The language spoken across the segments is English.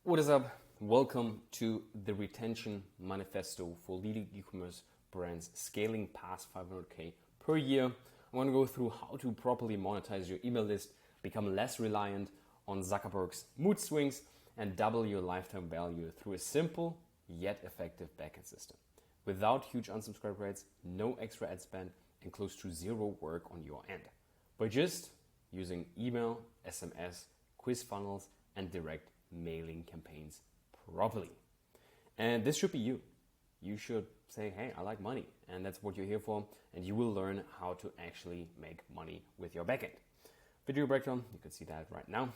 What is up? Welcome to the Retention Manifesto for leading e-commerce brands scaling past 500K per year. I want to go through how to properly monetize your email list, become less reliant on Zuckerberg's mood swings, and double your lifetime value through a simple yet effective backend system. Without huge unsubscribe rates, no extra ad spend, and close to zero work on your end. By just using email, SMS, quiz funnels, and direct mailing campaigns properly. And this should be you. You should say, hey, I like money, and that's what you're here for, and you will learn how to actually make money with your backend. Video breakdown, you can see that right now.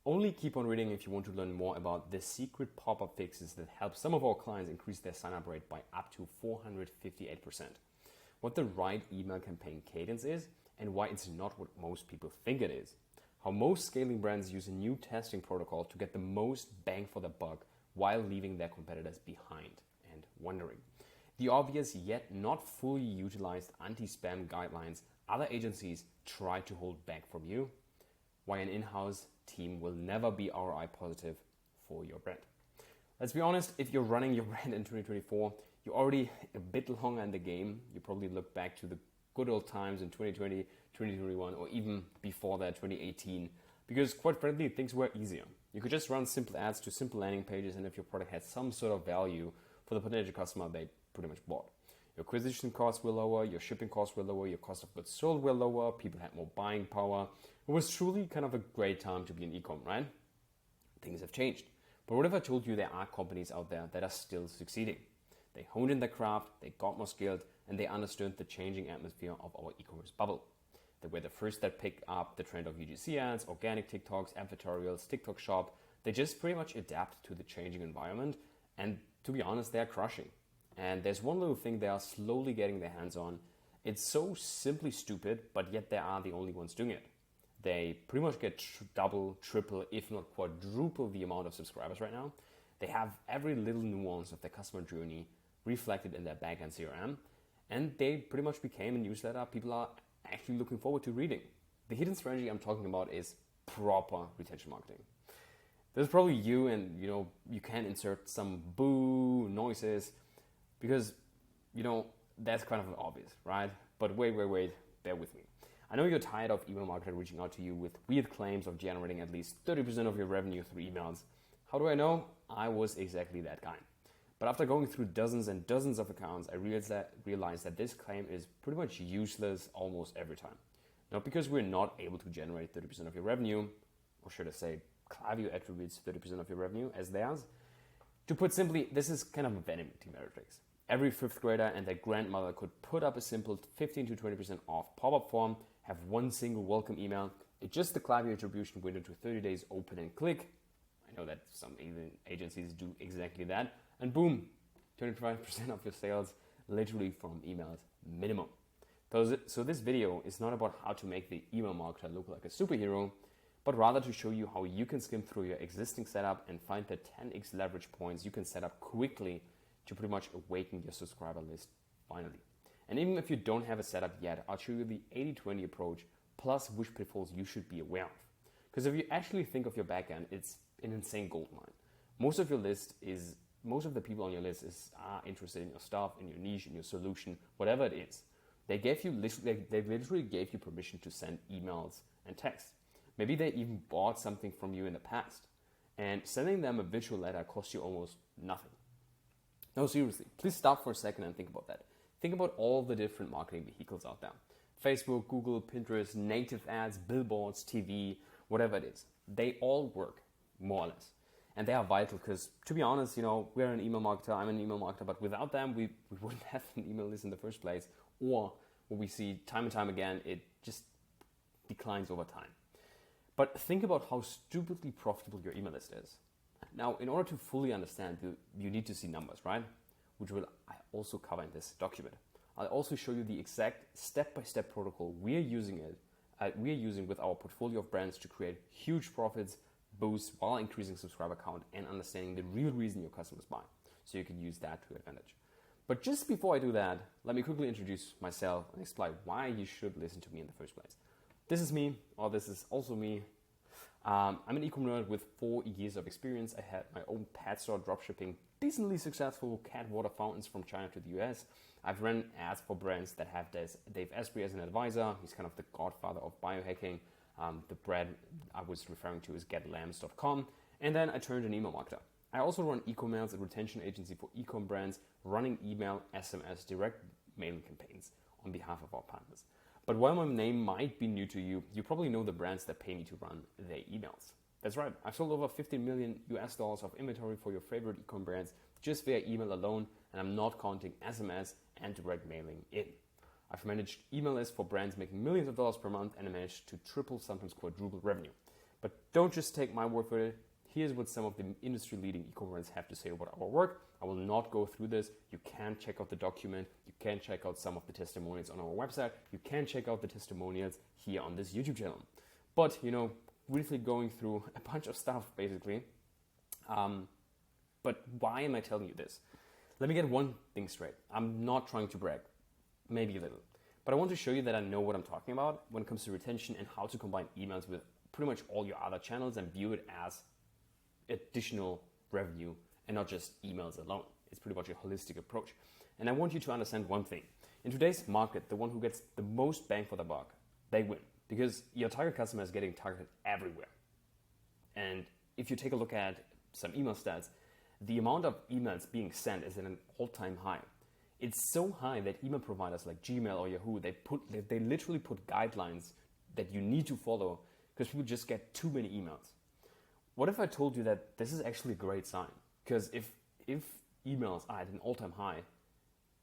Only keep on reading if you want to learn more about the secret pop-up fixes that help some of our clients increase their sign-up rate by up to 458%. What the right email campaign cadence is, and why it's not what most people think it is. How most scaling brands use a new testing protocol to get the most bang for the buck while leaving their competitors behind and wondering. The obvious yet not fully utilized anti-spam guidelines other agencies try to hold back from you. Why an in-house team will never be ROI positive for your brand. Let's be honest, if you're running your brand in 2024, you're already a bit longer in the game. You probably look back to the good old times in 2020, 2021, or even before that, 2018, because quite frankly, things were easier. You could just run simple ads to simple landing pages, and if your product had some sort of value for the potential customer, they pretty much bought. Your acquisition costs were lower, your shipping costs were lower, your cost of goods sold were lower, people had more buying power. It was truly kind of a great time to be in ecom, right? Things have changed. But what if I told you there are companies out there that are still succeeding? They honed in their craft, they got more skilled, and they understood the changing atmosphere of our e-commerce bubble. They were the first that picked up the trend of UGC ads, organic TikToks, app tutorials, TikTok shop. They just pretty much adapt to the changing environment, and to be honest, they're crushing. And there's one little thing they are slowly getting their hands on. It's so simply stupid, but yet they are the only ones doing it. They pretty much get double, triple, if not quadruple the amount of subscribers right now. They have every little nuance of their customer journey reflected in their backend CRM, and they pretty much became a newsletter people are actually looking forward to reading. The hidden strategy I'm talking about is proper retention marketing. There's probably you, and you can insert some boo noises because that's kind of obvious, right? But wait, bear with me. I know you're tired of email marketers reaching out to you with weird claims of generating at least 30% of your revenue through emails. How do I know? I was exactly that guy. But after going through dozens and dozens of accounts, I realized that this claim is pretty much useless almost every time. Not because we're not able to generate 30% of your revenue, or should I say Klaviyo attributes 30% of your revenue as theirs. To put simply, this is kind of a vanity metrics. Every fifth grader and their grandmother could put up a simple 15 to 20% off pop-up form, have one single welcome email, adjust the Klaviyo attribution window to 30 days open and click. I know that some agencies do exactly that. And boom, 25% of your sales literally from emails minimum. So this video is not about how to make the email marketer look like a superhero, but rather to show you how you can skim through your existing setup and find the 10x leverage points you can set up quickly to pretty much awaken your subscriber list finally. And even if you don't have a setup yet, I'll show you the 80-20 approach plus which pitfalls you should be aware of. Because if you actually think of your backend, it's an insane goldmine. Most of the people on your list are interested in your stuff, in your niche, in your solution, whatever it is. They literally gave you permission to send emails and texts. Maybe they even bought something from you in the past. And sending them a visual letter costs you almost nothing. No, seriously, please stop for a second and think about that. Think about all the different marketing vehicles out there. Facebook, Google, Pinterest, native ads, billboards, TV, whatever it is. They all work, more or less. And they are vital because, to be honest, we're an email marketer, I'm an email marketer, but without them, we wouldn't have an email list in the first place. Or what we see time and time again, it just declines over time. But think about how stupidly profitable your email list is. Now, in order to fully understand, you need to see numbers, right? Which I also cover in this document. I'll also show you the exact step-by-step protocol we're using with our portfolio of brands to create huge profits, boost while increasing subscriber count and understanding the real reason your customers buy. So you can use that to your advantage. But just before I do that, let me quickly introduce myself and explain why you should listen to me in the first place. This is me, or this is also me. I'm an e-com nerd with 4 years of experience. I had my own pet store dropshipping, decently successful cat water fountains from China to the US. I've run ads for brands that have Dave Asprey as an advisor. He's kind of the godfather of biohacking. The brand I was referring to is getlambs.com. And then I turned an email marketer. I also run ECOMMERCE, a retention agency for e-com brands, running email, SMS, direct mailing campaigns on behalf of our partners. But while my name might be new to you, you probably know the brands that pay me to run their emails. That's right, I've sold over $15 million of inventory for your favorite e-com brands just via email alone, and I'm not counting SMS and direct mailing in. I've managed email lists for brands making millions of dollars per month, and I managed to triple, sometimes quadruple revenue. But don't just take my word for it. Here's what some of the industry-leading e-commerce have to say about our work. I will not go through this. You can check out the document. You can check out some of the testimonials on our website. You can check out the testimonials here on this YouTube channel. But, briefly going through a bunch of stuff, basically. But why am I telling you this? Let me get one thing straight. I'm not trying to brag, maybe a little. But I want to show you that I know what I'm talking about when it comes to retention and how to combine emails with pretty much all your other channels and view it as additional revenue and not just emails alone. It's pretty much a holistic approach. And I want you to understand one thing. In today's market, the one who gets the most bang for the buck, they win. Because your target customer is getting targeted everywhere. And if you take a look at some email stats, the amount of emails being sent is at an all-time high. It's so high that email providers like Gmail or Yahoo, they literally put guidelines that you need to follow because people just get too many emails. What if I told you that this is actually a great sign? Because if emails are at an all-time high,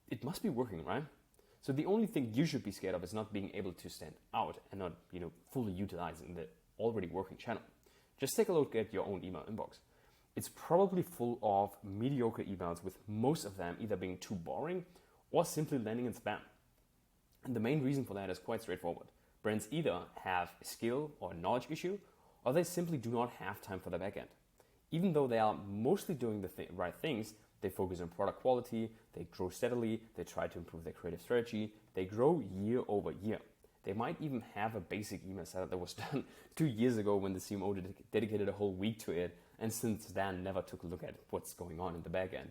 it must be working, right? So the only thing you should be scared of is not being able to stand out and not, fully utilizing the already working channel. Just take a look at your own email inbox. It's probably full of mediocre emails, with most of them either being too boring or simply landing in spam. And the main reason for that is quite straightforward. Brands either have a skill or a knowledge issue, or they simply do not have time for the backend. Even though they are mostly doing the right things, they focus on product quality, they grow steadily, they try to improve their creative strategy, they grow year over year. They might even have a basic email setup that was done 2 years ago when the CMO dedicated a whole week to it, and since then never took a look at what's going on in the backend,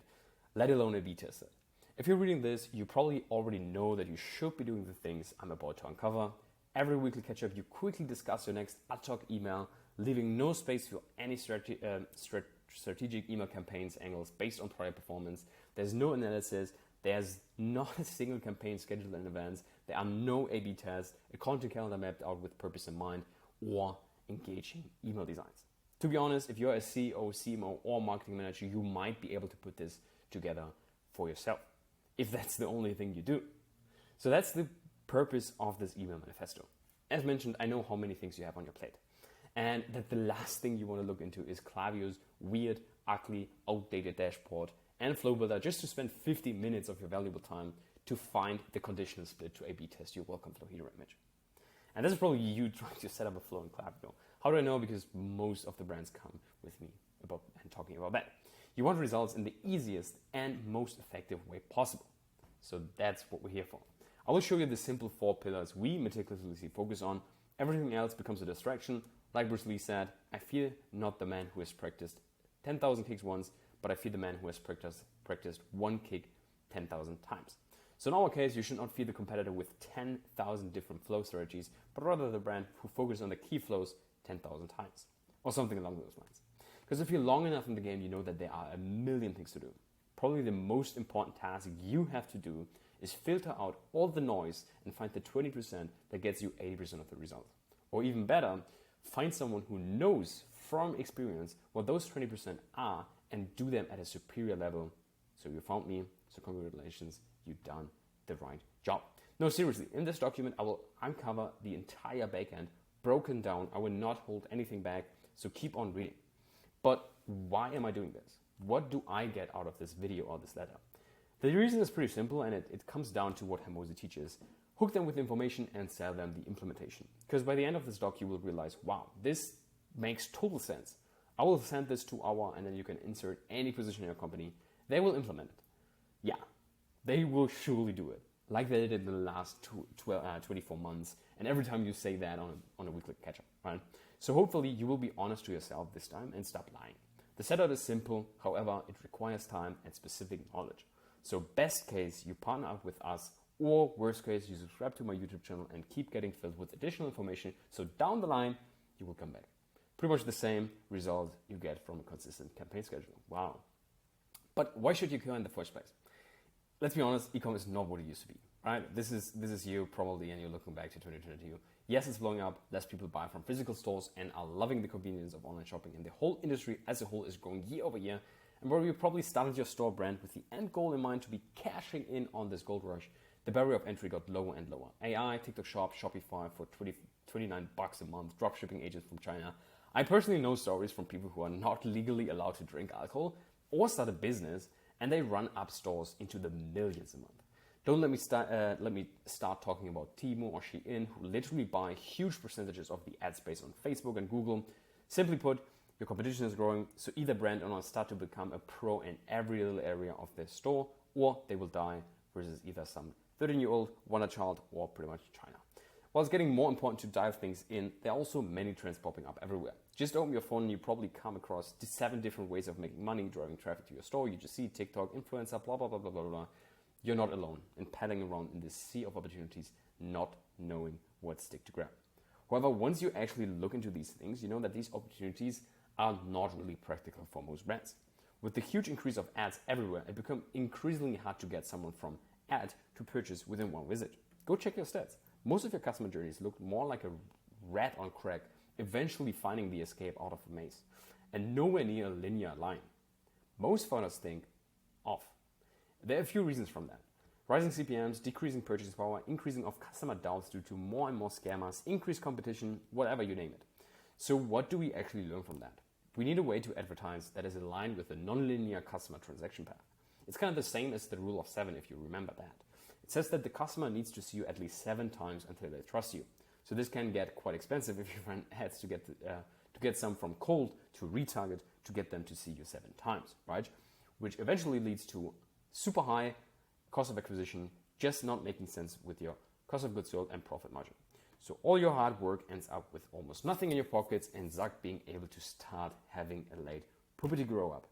let alone A/B test it. If you're reading this, you probably already know that you should be doing the things I'm about to uncover. Every weekly catch-up, you quickly discuss your next ad hoc email, leaving no space for any strategic email campaigns angles based on prior performance. There's no analysis. There's not a single campaign scheduled in advance. There are no A/B tests, a content calendar mapped out with purpose in mind, or engaging email designs. To be honest, if you're a CEO, CMO, or marketing manager, you might be able to put this together for yourself, if that's the only thing you do. So that's the purpose of this email manifesto. As mentioned, I know how many things you have on your plate, and that the last thing you want to look into is Klaviyo's weird, ugly, outdated dashboard and flow builder just to spend 50 minutes of your valuable time to find the conditional split to A/B test your welcome flow header image. And this is probably you trying to set up a flow in Klaviyo. How do I know? Because most of the brands come with me and talking about that. You want results in the easiest and most effective way possible. So that's what we're here for. I will show you the simple 4 pillars we meticulously focus on. Everything else becomes a distraction. Like Bruce Lee said, I fear not the man who has practiced 10,000 kicks once, but I fear the man who has practiced one kick 10,000 times. So in our case, you should not fear the competitor with 10,000 different flow strategies, but rather the brand who focuses on the key flows 10,000 times, or something along those lines. Because if you're long enough in the game, you know that there are a million things to do. Probably the most important task you have to do is filter out all the noise and find the 20% that gets you 80% of the result. Or even better, find someone who knows from experience what those 20% are and do them at a superior level. So you found me, so congratulations, you've done the right job. No, seriously, in this document, I will uncover the entire backend broken down. I will not hold anything back, so keep on reading. But why am I doing this? What do I get out of this video or this letter? The reason is pretty simple, and it comes down to what Hermosi teaches. Hook them with information and sell them the implementation. Because by the end of this doc, you will realize, wow, this makes total sense. I will send this to and then you can insert any position in your company. They will implement it. Yeah, they will surely do it, like they did in the last 24 months. And every time you say that on a weekly catch-up, right? So hopefully you will be honest to yourself this time and stop lying. The setup is simple, however, it requires time and specific knowledge. So best case, you partner up with us, or worst case, you subscribe to my YouTube channel and keep getting filled with additional information. So down the line, you will come back. Pretty much the same result you get from a consistent campaign schedule. Wow. But why should you care in the first place? Let's be honest, ecom is not what it used to be, right? This is you probably, and you're looking back to 2022. Yes, it's blowing up. Less people buy from physical stores and are loving the convenience of online shopping, and the whole industry as a whole is growing year over year. And where you probably started your store brand with the end goal in mind to be cashing in on this gold rush, the barrier of entry got lower and lower. AI, TikTok Shop, Shopify for $29 a month, dropshipping agents from China. I personally know stories from people who are not legally allowed to drink alcohol or start a business, and they run up stores into the millions a month. Don't let me start talking about Temu or Shein, who literally buy huge percentages of the ad space on Facebook and Google. Simply put, your competition is growing, so either brand owners start to become a pro in every little area of their store, or they will die versus either some 13-year-old, wonder child, or pretty much China. While it's getting more important to dive things in, there are also many trends popping up everywhere. Just open your phone and you probably come across 7 different ways of making money, driving traffic to your store. You just see TikTok, influencer, blah, blah, blah, blah, blah, blah. You're not alone in paddling around in this sea of opportunities, not knowing what stick to grab. However, once you actually look into these things, you know that these opportunities are not really practical for most brands. With the huge increase of ads everywhere, it becomes increasingly hard to get someone from ad to purchase within one visit. Go check your stats. Most of your customer journeys look more like a rat on crack, eventually finding the escape out of a maze, and nowhere near a linear line. Most founders think off. There are a few reasons from that. Rising CPMs, decreasing purchasing power, increasing of customer doubts due to more and more scammers, increased competition, whatever you name it. So what do we actually learn from that? We need a way to advertise that is aligned with the non-linear customer transaction path. It's kind of the same as the rule of 7, if you remember that. It says that the customer needs to see you at least 7 times until they trust you. So this can get quite expensive if you run ads to get some from cold to retarget to get them to see you 7 times, right? Which eventually leads to super high cost of acquisition, just not making sense with your cost of goods sold and profit margin. So all your hard work ends up with almost nothing in your pockets and Zuck being able to start having a late puberty grow up.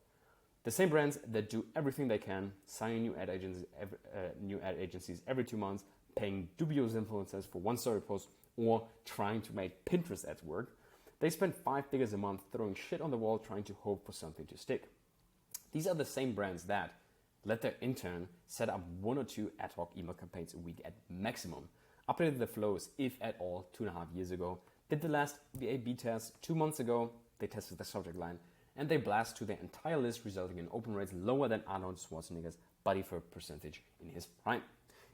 The same brands that do everything they can, signing new ad agencies every 2 months, paying dubious influencers for one story post, or trying to make Pinterest ads work, they spend 5 figures a month throwing shit on the wall trying to hope for something to stick. These are the same brands that let their intern set up 1 or 2 ad hoc email campaigns a week at maximum, updated the flows, if at all, 2.5 years ago, did the last A/B test 2 months ago, they tested the subject line, and they blast to their entire list, resulting in open rates lower than Arnold Schwarzenegger's body fat percentage in his prime.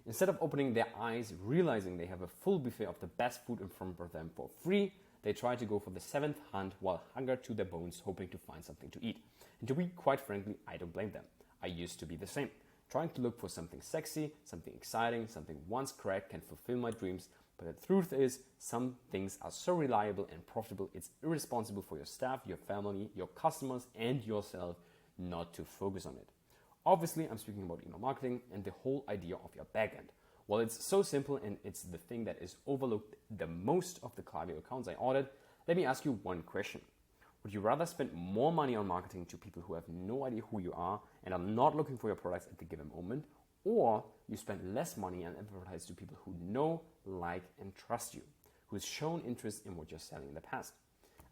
Instead of opening their eyes, realizing they have a full buffet of the best food in front of them for free, they try to go for the 7th hunt while hunger to their bones, hoping to find something to eat. And to be quite frankly, I don't blame them. I used to be the same, trying to look for something sexy, something exciting, something once cracked can fulfill my dreams. But the truth is, some things are so reliable and profitable, it's irresponsible for your staff, your family, your customers, and yourself not to focus on it. Obviously, I'm speaking about email marketing and the whole idea of your backend. Well, it's so simple and it's the thing that is overlooked the most of the Klaviyo accounts I audit. Let me ask you one question. Would you rather spend more money on marketing to people who have no idea who you are and are not looking for your products at the given moment, or you spend less money and advertise to people who know, like, and trust you, who's shown interest in what you're selling in the past?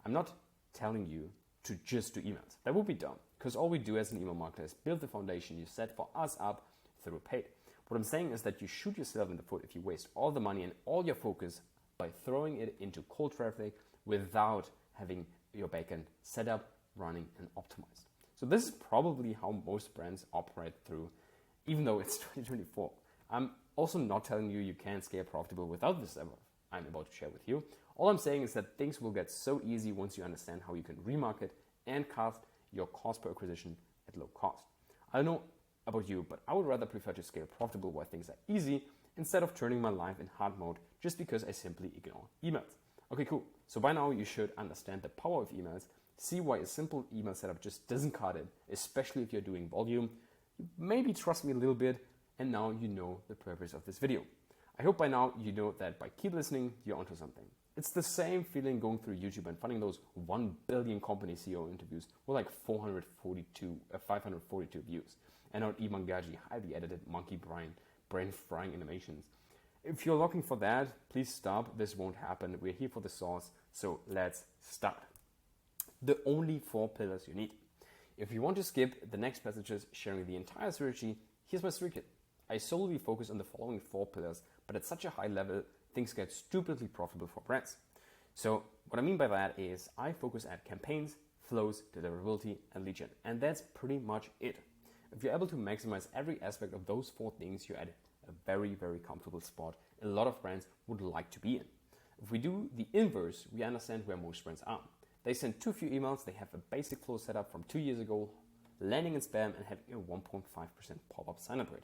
I'm not telling you to just do emails. That would be dumb, because all we do as an email marketer is build the foundation you set for us up through paid. What I'm saying is that you shoot yourself in the foot if you waste all the money and all your focus by throwing it into cold traffic without having your backend set up, running, and optimized. So this is probably how most brands operate through, even though it's 2024. I'm also not telling you you can't scale profitable without this ever I'm about to share with you. All I'm saying is that things will get so easy once you understand how you can remarket and cast your cost per acquisition at low cost. I don't know about you, but I would rather prefer to scale profitable while things are easy instead of turning my life in hard mode just because I simply ignore emails. Okay, cool. So by now you should understand the power of emails, see why a simple email setup just doesn't cut it, especially if you're doing volume. You maybe trust me a little bit, and now you know the purpose of this video. I hope by now you know that by keep listening, you're onto something. It's the same feeling going through YouTube and finding those 1 billion company CEO interviews with like 542 views and not even gaji highly edited monkey brain frying animations. If you're looking for that, please stop. This won't happen. We're here for the sauce. So let's start. The only 4 pillars you need. If you want to skip the next passages sharing the entire strategy, here's my secret. I solely focus on the following 4 pillars, but at such a high level, things get stupidly profitable for brands. So what I mean by that is I focus at campaigns, flows, deliverability, and lead gen. And that's pretty much it. If you're able to maximize every aspect of those 4 things, you're at a very, very comfortable spot a lot of brands would like to be in. If we do the inverse, we understand where most brands are. They send too few emails, they have a basic flow setup from 2 years ago, landing in spam and having a 1.5% pop-up sign-up rate.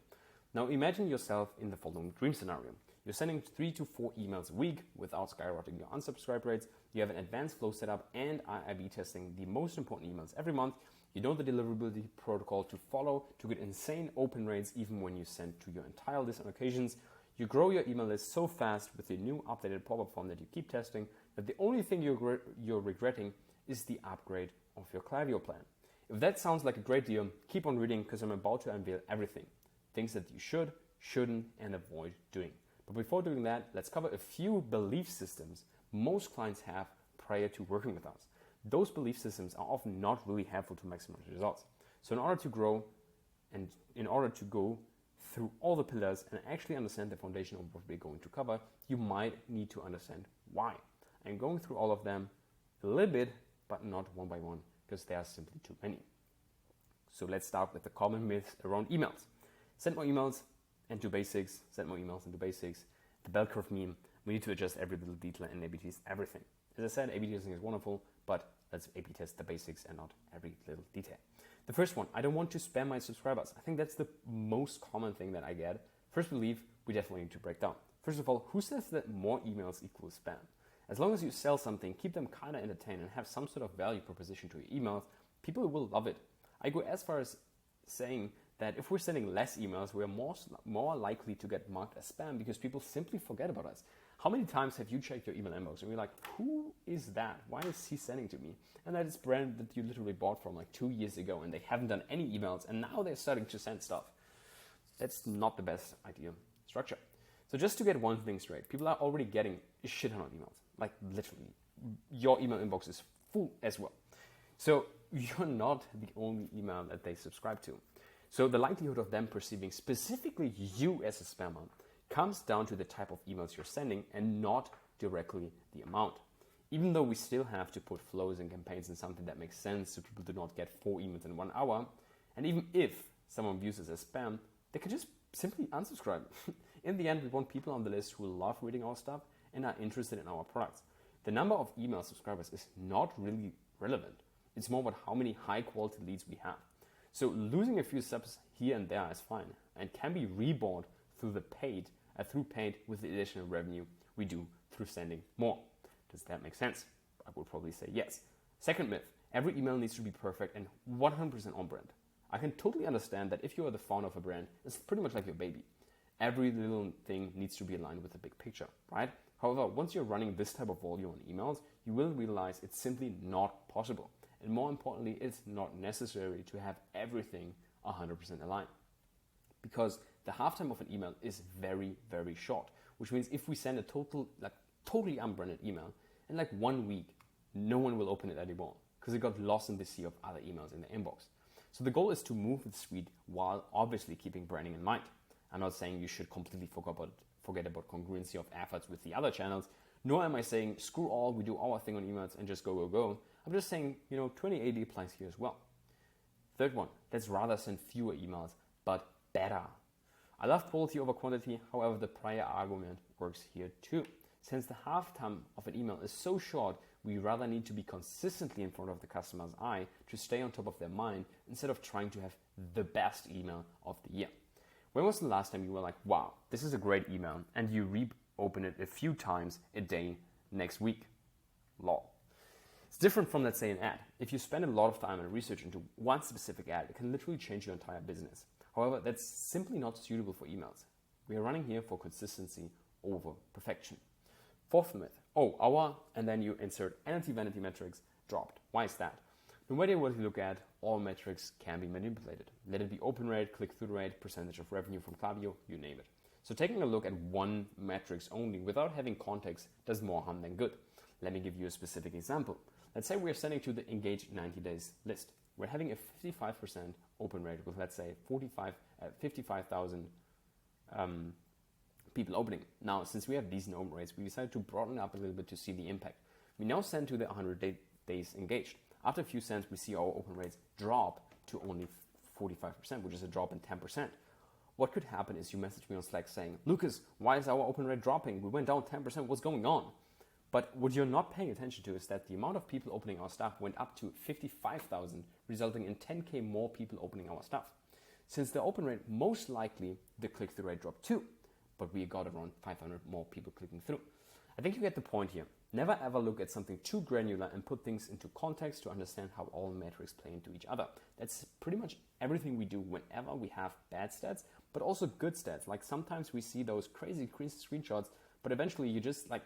Now imagine yourself in the following dream scenario. You're sending 3 to 4 emails a week without skyrocketing your unsubscribe rates. You have an advanced flow setup and are A/B testing the most important emails every month. You know the deliverability protocol to follow to get insane open rates even when you send to your entire list on occasions. You grow your email list so fast with the new updated pop-up form that you keep testing that the only thing you're regretting is the upgrade of your Klaviyo plan. If that sounds like a great deal, keep on reading because I'm about to unveil everything. Things that you should, shouldn't, and avoid doing. But before doing that, let's cover a few belief systems most clients have prior to working with us. Those belief systems are often not really helpful to maximize results. So in order to grow and in order to go through all the pillars and actually understand the foundation of what we're going to cover, you might need to understand why. I'm going through all of them a little bit, but not one by one, because there are simply too many. So let's start with the common myths around emails. Send more emails and do basics, send more emails and do basics. The bell curve meme, we need to adjust every little detail and A/B test everything. As I said, A/B testing is wonderful, but let's A/B test the basics and not every little detail. The first one, I don't want to spam my subscribers. I think that's the most common thing that I get. First belief, we definitely need to break down. First of all, who says that more emails equals spam? As long as you sell something, keep them kind of entertained and have some sort of value proposition to your emails, people will love it. I go as far as saying that if we're sending less emails, we're more likely to get marked as spam because people simply forget about us. How many times have you checked your email inbox and you're like, who is that? Why is he sending to me? And that is a brand that you literally bought from like 2 years ago and they haven't done any emails and now they're starting to send stuff. That's not the best ideal structure. So just to get one thing straight, people are already getting a shit ton of emails. Like literally, your email inbox is full as well. So you're not the only email that they subscribe to. So the likelihood of them perceiving specifically you as a spammer comes down to the type of emails you're sending and not directly the amount. Even though we still have to put flows and campaigns in something that makes sense so people do not get 4 emails in 1 hour, and even if someone views this as spam, they can just simply unsubscribe. In the end, we want people on the list who love reading our stuff and are interested in our products. The number of email subscribers is not really relevant. It's more about how many high quality leads we have. So losing a few subs here and there is fine and can be rebought through paid with the additional revenue we do through sending more. Does that make sense? I would probably say yes. Second myth, every email needs to be perfect and 100% on brand. I can totally understand that if you are the founder of a brand, it's pretty much like your baby. Every little thing needs to be aligned with the big picture, right? However, once you're running this type of volume on emails, you will realize it's simply not possible. And more importantly, it's not necessary to have everything 100% aligned. Because the halftime of an email is very, very short, which means if we send a totally unbranded email, in like 1 week, no one will open it anymore because it got lost in the sea of other emails in the inbox. So the goal is to move with speed while obviously keeping branding in mind. I'm not saying you should completely forget about congruency of efforts with the other channels, nor am I saying screw all, we do our thing on emails and just go. I'm just saying, 2080 applies here as well. Third one, let's rather send fewer emails, but better. I love quality over quantity, however, the prior argument works here too. Since the halftime of an email is so short, we rather need to be consistently in front of the customer's eye to stay on top of their mind instead of trying to have the best email of the year. When was the last time you were like, wow, this is a great email, and you reopen it a few times a day next week? Lol. It's different from, let's say, an ad. If you spend a lot of time and research into one specific ad, it can literally change your entire business. However, that's simply not suitable for emails. We are running here for consistency over perfection. Fourth myth, and then you insert vanity metrics dropped. Why is that? No matter what you look at, all metrics can be manipulated. Let it be open rate, click-through rate, percentage of revenue from Klaviyo, you name it. So taking a look at one metrics only without having context does more harm than good. Let me give you a specific example. Let's say we're sending to the engaged 90 days list. We're having a 55% open rate with, let's say, 55,000 people opening. Now, since we have decent open rates, we decided to broaden it up a little bit to see the impact. We now send to the 100 days engaged. After a few cents, we see our open rates drop to only 45%, which is a drop in 10%. What could happen is you message me on Slack saying, Lucas, why is our open rate dropping? We went down 10%, what's going on? But what you're not paying attention to is that the amount of people opening our stuff went up to 55,000, resulting in 10K more people opening our stuff. Since the open rate, most likely the click-through rate dropped too, but we got around 500 more people clicking through. I think you get the point here. Never ever look at something too granular and put things into context to understand how all metrics play into each other. That's pretty much everything we do whenever we have bad stats, but also good stats. Like sometimes we see those crazy screenshots, but eventually you just like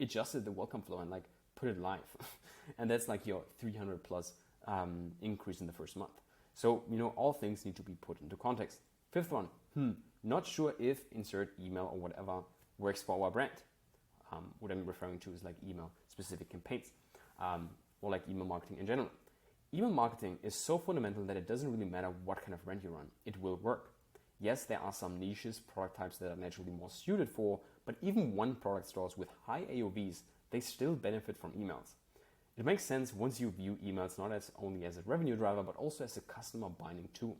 adjusted the welcome flow and like put it live. And that's like your 300 plus increase in the first month. So, all things need to be put into context. Fifth one, not sure if insert email or whatever works for our brand. What I'm referring to is like email specific campaigns or like email marketing in general. Email marketing is so fundamental that it doesn't really matter what kind of brand you run. It will work. Yes, there are some niches, product types that are naturally more suited for, but even one product stores with high AOVs, they still benefit from emails. It makes sense once you view emails not as only as a revenue driver, but also as a customer binding tool.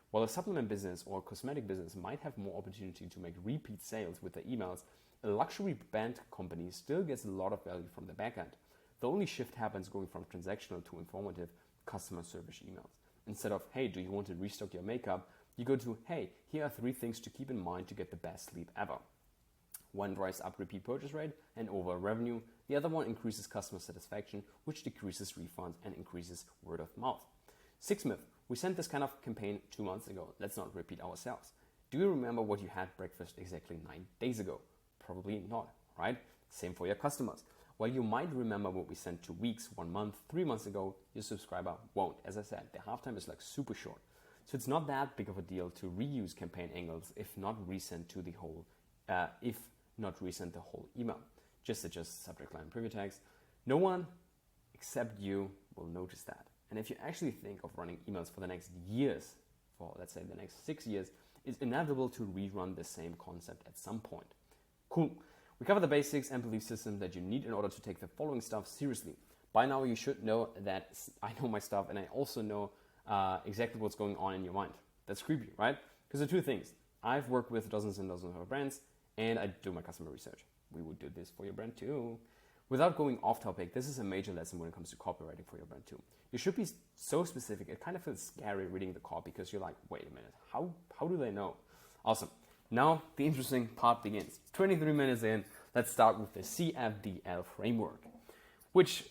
While a supplement business or a cosmetic business might have more opportunity to make repeat sales with their emails, a luxury brand company still gets a lot of value from the back end. The only shift happens going from transactional to informative customer service emails. Instead of, hey, do you want to restock your makeup? You go to, hey, here are 3 things to keep in mind to get the best sleep ever. One drives up repeat purchase rate and overall revenue. The other one increases customer satisfaction, which decreases refunds and increases word of mouth. Sixth myth, we sent this kind of campaign 2 months ago. Let's not repeat ourselves. Do you remember what you had breakfast exactly 9 days ago? Probably not, right? Same for your customers. While you might remember what we sent 2 weeks, 1 month, 3 months ago, your subscriber won't. As I said, the halftime is like super short. So it's not that big of a deal to reuse campaign angles if not resend the whole email. Just adjust subject line preview tags. No one except you will notice that. And if you actually think of running emails for the next years, for let's say the next 6 years, it's inevitable to rerun the same concept at some point. Cool. We cover the basics and belief system that you need in order to take the following stuff seriously. By now you should know that I know my stuff and I also know exactly what's going on in your mind. That's creepy, right? Because there are 2 things. I've worked with dozens and dozens of brands and I do my customer research. We would do this for your brand too. Without going off topic, this is a major lesson when it comes to copywriting for your brand too. You should be so specific. It kind of feels scary reading the copy because you're like, wait a minute, how do they know? Awesome. Now the interesting part begins. 23 minutes in, let's start with the CFDL framework, which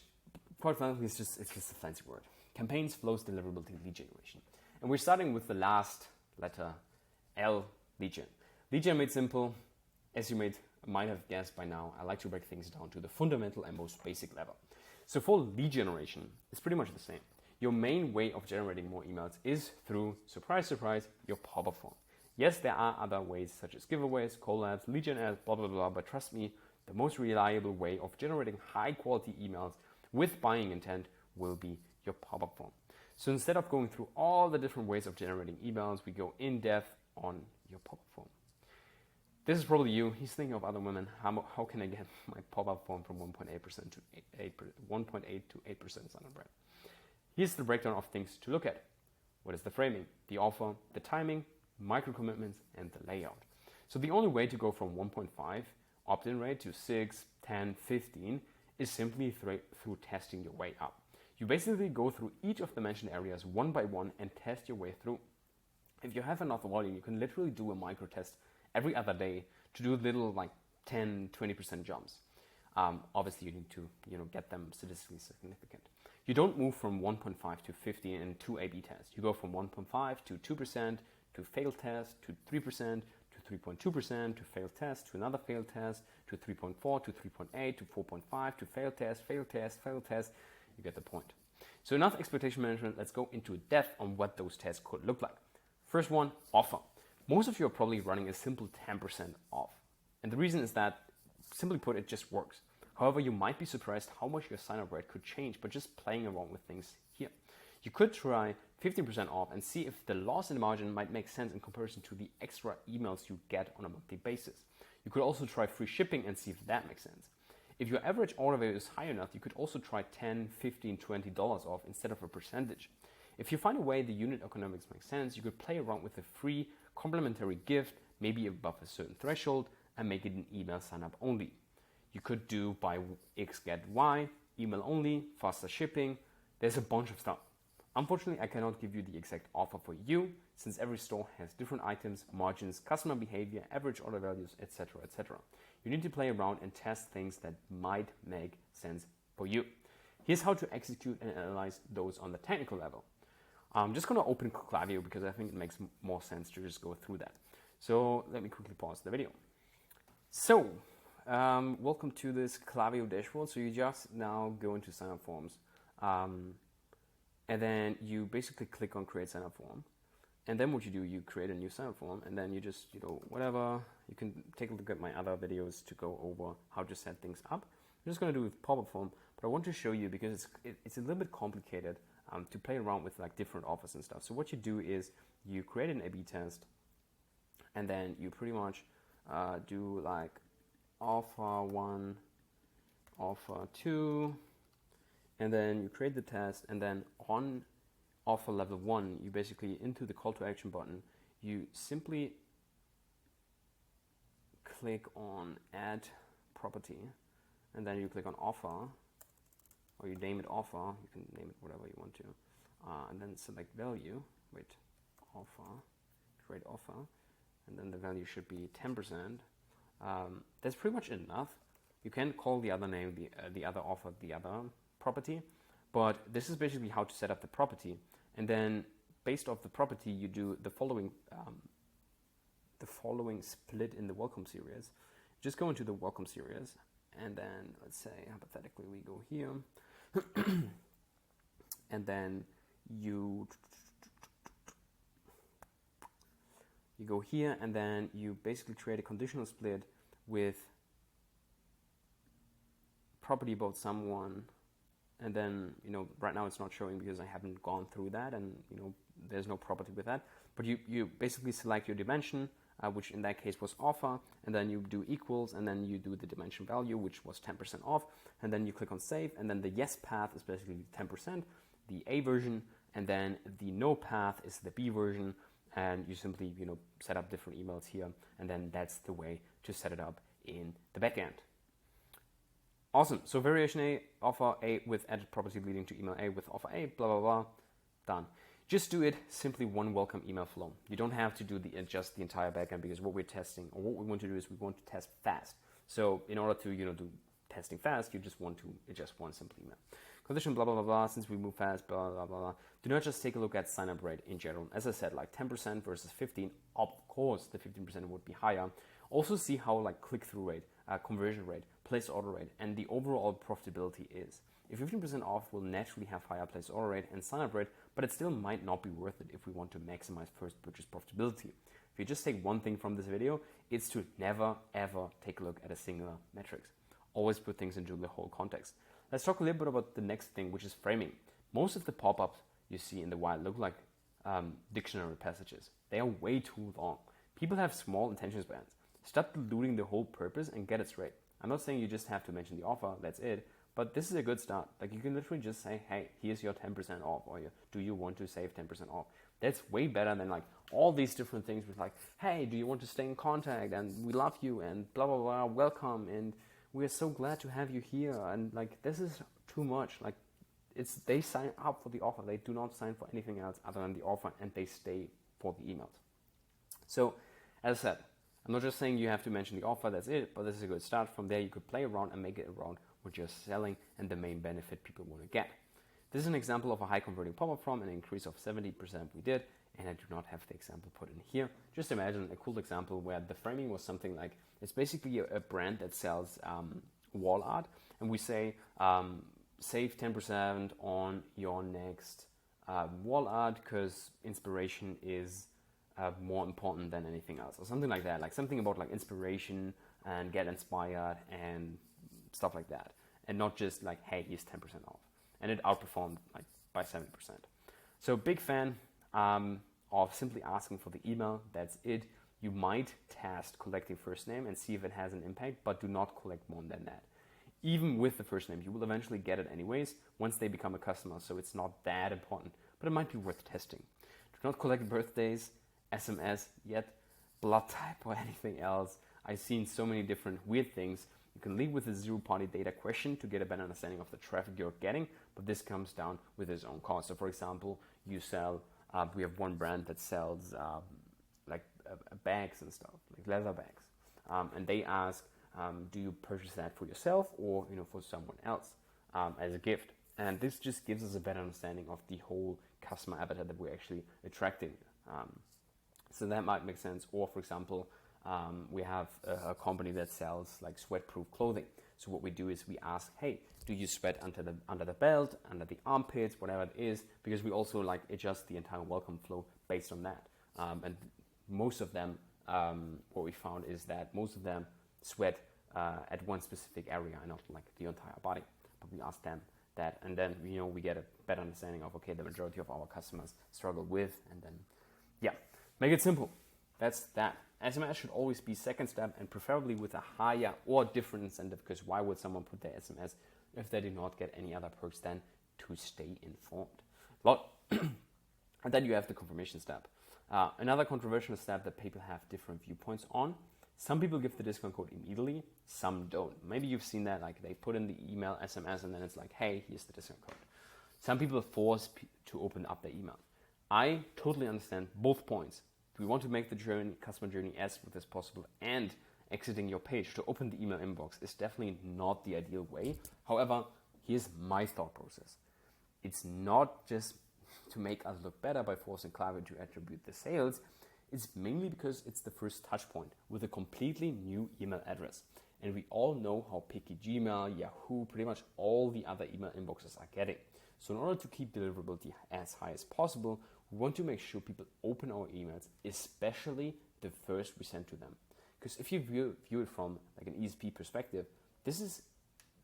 quite frankly it's just a fancy word. Campaigns, flows, deliverability, lead generation. And we're starting with the last letter, L, lead gen. Lead gen made simple, as you might have guessed by now, I like to break things down to the fundamental and most basic level. So for lead generation, it's pretty much the same. Your main way of generating more emails is through, surprise, surprise, your pop-up form. Yes, there are other ways such as giveaways, collabs, lead gen ads, blah, blah, blah, but trust me, the most reliable way of generating high quality emails with buying intent will be your pop-up form. So instead of going through all the different ways of generating emails, we go in depth on your pop-up form. This is probably you. He's thinking of other women. How can I get my pop-up form from 1.8% to 8% on a brand? Here's the breakdown of things to look at. What is the framing, the offer, the timing, micro commitments, and the layout. So the only way to go from 1.5 opt-in rate to 6, 10, 15 is simply through testing your way up. You basically go through each of the mentioned areas one by one and test your way through. If you have enough volume, you can literally do a micro test every other day to do little like 10, 20% jumps. Obviously, you need to get them statistically significant. You don't move from 1.5 to 50 in 2 A/B tests. You go from 1.5 to 2% to failed test to 3% to 3.2%, to failed test, to another failed test, to 3.4, to 3.8, to 4.5, to failed test, failed test, failed test. You get the point. So enough expectation management. Let's go into depth on what those tests could look like. First one, offer. Most of you are probably running a simple 10% off. And the reason is that, simply put, it just works. However, you might be surprised how much your sign-up rate could change by just playing around with things here. You could try 15% off and see if the loss in the margin might make sense in comparison to the extra emails you get on a monthly basis. You could also try free shipping and see if that makes sense. If your average order value is high enough, you could also try $10, $15, $20 off instead of a percentage. If you find a way the unit economics make sense, you could play around with a free complimentary gift, maybe above a certain threshold, and make it an email sign-up only. You could do buy X get Y, email only, faster shipping. There's a bunch of stuff. Unfortunately, I cannot give you the exact offer for you, since every store has different items, margins, customer behavior, average order values, etc., etc. You need to play around and test things that might make sense for you. Here's how to execute and analyze those on the technical level. I'm just going to open Klaviyo because I think it makes more sense to just go through that. So let me quickly pause the video. So, welcome to this Klaviyo dashboard. So you just now go into sign-up forms. And then you basically click on create sign-up form. And then what you do, you create a new sign-up form, and then you just, whatever. You can take a look at my other videos to go over how to set things up. I'm just going to do with pop-up form, but I want to show you because it's a little bit complicated to play around with like different offers and stuff. So what you do is you create an A/B test, and then you pretty much do like offer 1, offer 2, and then you create the test, and then on offer level 1, you basically, into the call to action button, you simply click on add property, and then you click on offer, or you name it offer, you can name it whatever you want to, and then select value, offer, create offer, and then the value should be 10%. That's pretty much enough. You can call the other name, the other offer, the other property, but this is basically how to set up the property. And then based off the property, you do the following split in the welcome series. Just go into the welcome series, and then let's say hypothetically we go here, and then you go here, and then you basically create a conditional split with property about someone. And then, right now it's not showing because I haven't gone through that, and, there's no property with that. But you basically select your dimension, which in that case was offer, and then you do equals, and then you do the dimension value, which was 10% off, and then you click on save, and then the yes path is basically 10%, the A version, and then the no path is the B version, and you simply, set up different emails here, and then that's the way to set it up in the backend. Awesome. So variation A, offer A with added property leading to email A with offer A, blah, blah, blah. Done. Just do it simply one welcome email flow. You don't have to do adjust the entire backend, because what we're testing, or what we want to do is we want to test fast. So in order to, do testing fast, you just want to adjust one simple email. Condition, blah, blah, blah, blah, since we move fast, blah, blah, blah, blah. Do not just take a look at sign-up rate in general. As I said, like 10% versus 15, of course the 15% would be higher. Also see how like click-through rate, conversion rate, place order rate, and the overall profitability is. If 15% off will naturally have higher place order rate and sign-up rate, but it still might not be worth it if we want to maximize first purchase profitability. If you just take one thing from this video, it's to never ever take a look at a singular metrics. Always put things into the whole context. Let's talk a little bit about the next thing, which is framing. Most of the pop-ups you see in the wild look like dictionary passages. They are way too long. People have small attention spans. Stop diluting the whole purpose and get it straight. I'm not saying you just have to mention the offer, that's it, but this is a good start. Like, you can literally just say, hey, here's your 10% off, or do you want to save 10% off? That's way better than like all these different things with like, hey, do you want to stay in contact, and we love you, and blah, blah, blah, welcome, and we're so glad to have you here. And like, this is too much. Like, they sign up for the offer. They do not sign for anything else other than the offer, and they stay for the emails. So as I said, I'm not just saying you have to mention the offer, that's it, but this is a good start. From there, you could play around and make it around what you're selling and the main benefit people want to get. This is an example of a high converting pop-up from an increase of 70% we did, and I do not have the example put in here. Just imagine a cool example where the framing was something like, it's basically a brand that sells wall art, and we say save 10% on your next wall art because inspiration is more important than anything else, or something like that, like something about like inspiration and get inspired and stuff like that, and not just like, hey, here's 10% off. And it outperformed like by 70%. So big fan of simply asking for the email. That's it. You might test collecting first name and see if it has an impact, but do not collect more than that. Even with the first name, you will eventually get it anyways once they become a customer, so it's not that important, but it might be worth testing. Do not collect birthdays, SMS yet, blood type, or anything else. I've seen so many different weird things. You can lead with a zero-party data question to get a better understanding of the traffic you're getting, but this comes down with its own cost. So for example, you sell, we have one brand that sells bags and stuff, like leather bags. And they ask, do you purchase that for yourself or for someone else as a gift? And this just gives us a better understanding of the whole customer avatar that we're actually attracting. So that might make sense. Or for example, we have a company that sells like sweat-proof clothing. So what we do is we ask, hey, do you sweat under the belt, under the armpits, whatever it is? Because we also like adjust the entire welcome flow based on that. And most of them, what we found is that most of them sweat at one specific area and not like the entire body. But we ask them that, and then we get a better understanding of, okay, the majority of our customers struggle with, and then make it simple. That's that. SMS should always be second step, and preferably with a higher or different incentive, because why would someone put their SMS if they do not get any other perks than to stay informed? And then you have the confirmation step. Another controversial step that people have different viewpoints on. Some people give the discount code immediately, some don't. Maybe you've seen that, like they put in the email, SMS, and then it's like, hey, here's the discount code. Some people force to open up their email. I totally understand both points. We want to make the customer journey as smooth as possible, and exiting your page to open the email inbox is definitely not the ideal way. However, here's my thought process. It's not just to make us look better by forcing Klaviyo to attribute the sales. It's mainly because it's the first touch point with a completely new email address. And we all know how picky Gmail, Yahoo, pretty much all the other email inboxes are getting. So in order to keep deliverability as high as possible, we want to make sure people open our emails, especially the first we send to them. Because if you view it from like an ESP perspective, this is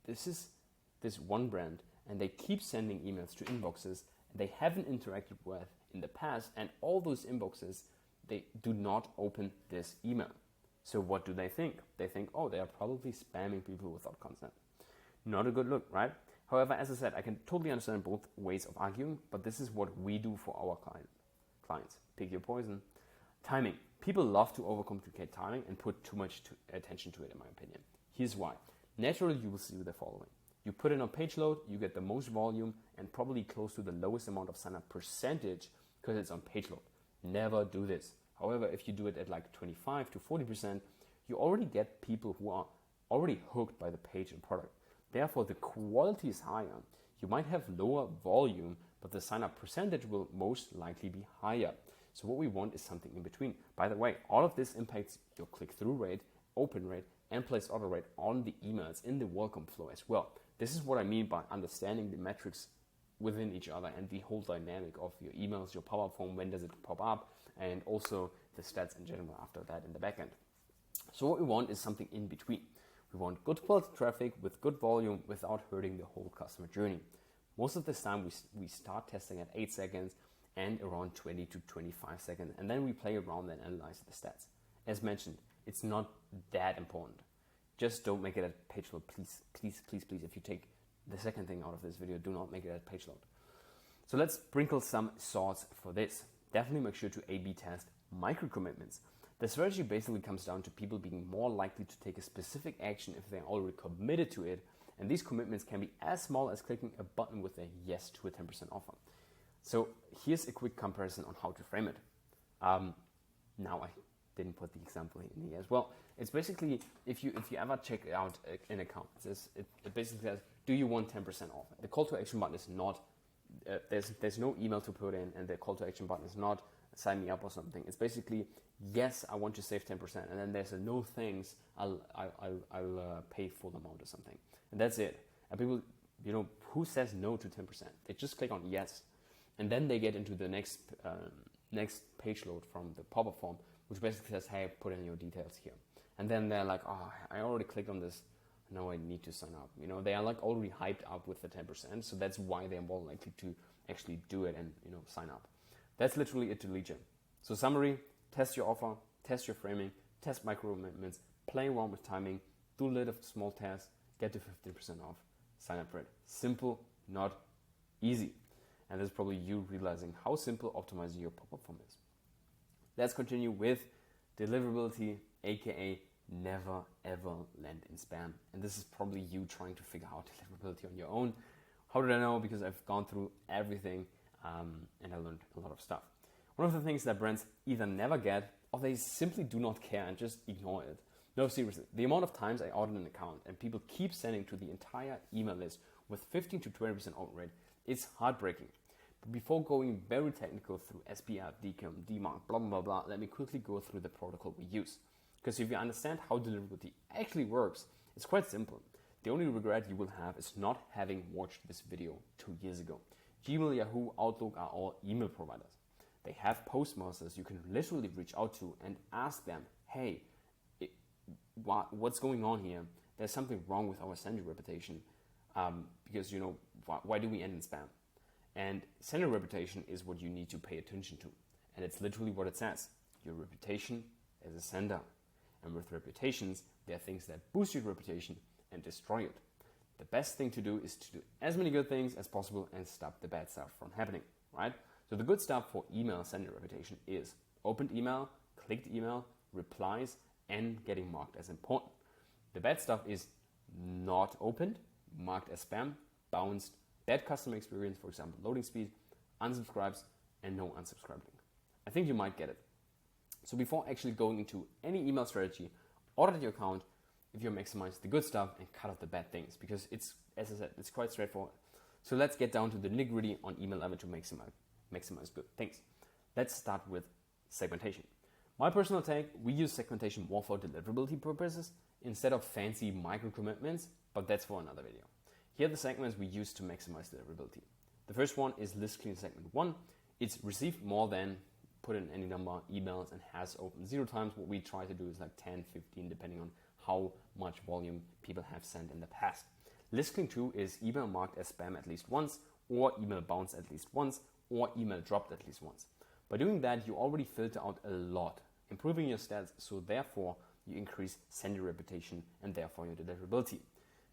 this one brand, and they keep sending emails to inboxes they haven't interacted with in the past, and all those inboxes, they do not open this email. So what do they think? They think, oh, they are probably spamming people without consent. Not a good look, right? However, as I said, I can totally understand both ways of arguing, but this is what we do for our clients. Pick your poison. Timing. People love to overcomplicate timing and put too much attention to it, in my opinion. Here's why. Naturally, you will see the following. You put in on page load, you get the most volume and probably close to the lowest amount of sign-up percentage because it's on page load. Never do this. However, if you do it at like 25 to 40%, you already get people who are already hooked by the page and product. Therefore, the quality is higher. You might have lower volume, but the sign-up percentage will most likely be higher. So what we want is something in between. By the way, all of this impacts your click-through rate, open rate, and place order rate on the emails in the welcome flow as well. This is what I mean by understanding the metrics within each other and the whole dynamic of your emails, your pop-up form, when does it pop up, and also the stats in general after that in the backend. So what we want is something in between. We want good quality traffic with good volume without hurting the whole customer journey. Most of the time we start testing at 8 seconds and around 20 to 25 seconds, and then we play around and analyze the stats. As mentioned, it's not that important. Just don't make it at page load, please, please, please, please. If you take the second thing out of this video, do not make it at page load. So let's sprinkle some sauce for this. Definitely make sure to A/B test micro commitments. The strategy basically comes down to people being more likely to take a specific action if they're already committed to it, and these commitments can be as small as clicking a button with a yes to a 10% offer. So here's a quick comparison on how to frame it. Now I didn't put the example in here as well. It's basically, if you ever check out an account, it basically says, do you want 10% off? The call to action button is not there's no email to put in, and the call to action button is not sign me up or something. It's basically, yes, I want to save 10%, and then there's a no thanks, I'll pay full amount or something, and that's it. And people, who says no to 10%? They just click on yes, and then they get into the next page load from the pop-up form, which basically says, hey, put in your details here. And then they're like, oh, I already clicked on this, now I need to sign up. They are like already hyped up with the 10%, so that's why they're more likely to actually do it and sign up. That's literally it to lead gen. So summary, test your offer, test your framing, test micro commitments, play around with timing, do a little small tests, get to 15% off, sign up for it. Simple, not easy. And that's probably you realizing how simple optimizing your pop-up form is. Let's continue with deliverability, aka never ever land in spam. And this is probably you trying to figure out deliverability on your own. How did I know? Because I've gone through everything and I learned a lot of stuff. One of the things that brands either never get or they simply do not care and just ignore it. No, seriously, the amount of times I audit an account and people keep sending to the entire email list with 15 to 20% open rate, it's heartbreaking. But before going very technical through SPF, DCOM, DMARC, blah, blah, blah, let me quickly go through the protocol we use. Because if you understand how deliverability actually works, it's quite simple. The only regret you will have is not having watched this video 2 years ago. Gmail, Yahoo, Outlook are all email providers. They have postmasters you can literally reach out to and ask them, hey, what's going on here? There's something wrong with our sender reputation because, why do we end in spam? And sender reputation is what you need to pay attention to. And it's literally what it says. Your reputation as a sender. And with reputations, there are things that boost your reputation and destroy it. The best thing to do is to do as many good things as possible and stop the bad stuff from happening, right? So the good stuff for email sender reputation is opened email, clicked email, replies, and getting marked as important. The bad stuff is not opened, marked as spam, bounced, bad customer experience, for example, loading speed, unsubscribes, and no unsubscribe link. I think you might get it. So before actually going into any email strategy, audit your account if you maximize the good stuff and cut off the bad things, because it's, as I said, it's quite straightforward. So let's get down to the nitty-gritty on email level to maximize good things. Let's start with segmentation. My personal take, we use segmentation more for deliverability purposes instead of fancy micro commitments, but that's for another video. Here are the segments we use to maximize deliverability. The first one is list clean segment 1. It's received more than, put in any number, emails, and has opened 0 times. What we try to do is like 10, 15, depending on how much volume people have sent in the past. List clean 2 is email marked as spam at least once, or email bounced at least once, or email dropped at least once. By doing that, you already filter out a lot, improving your stats, so therefore you increase sender reputation and therefore your deliverability.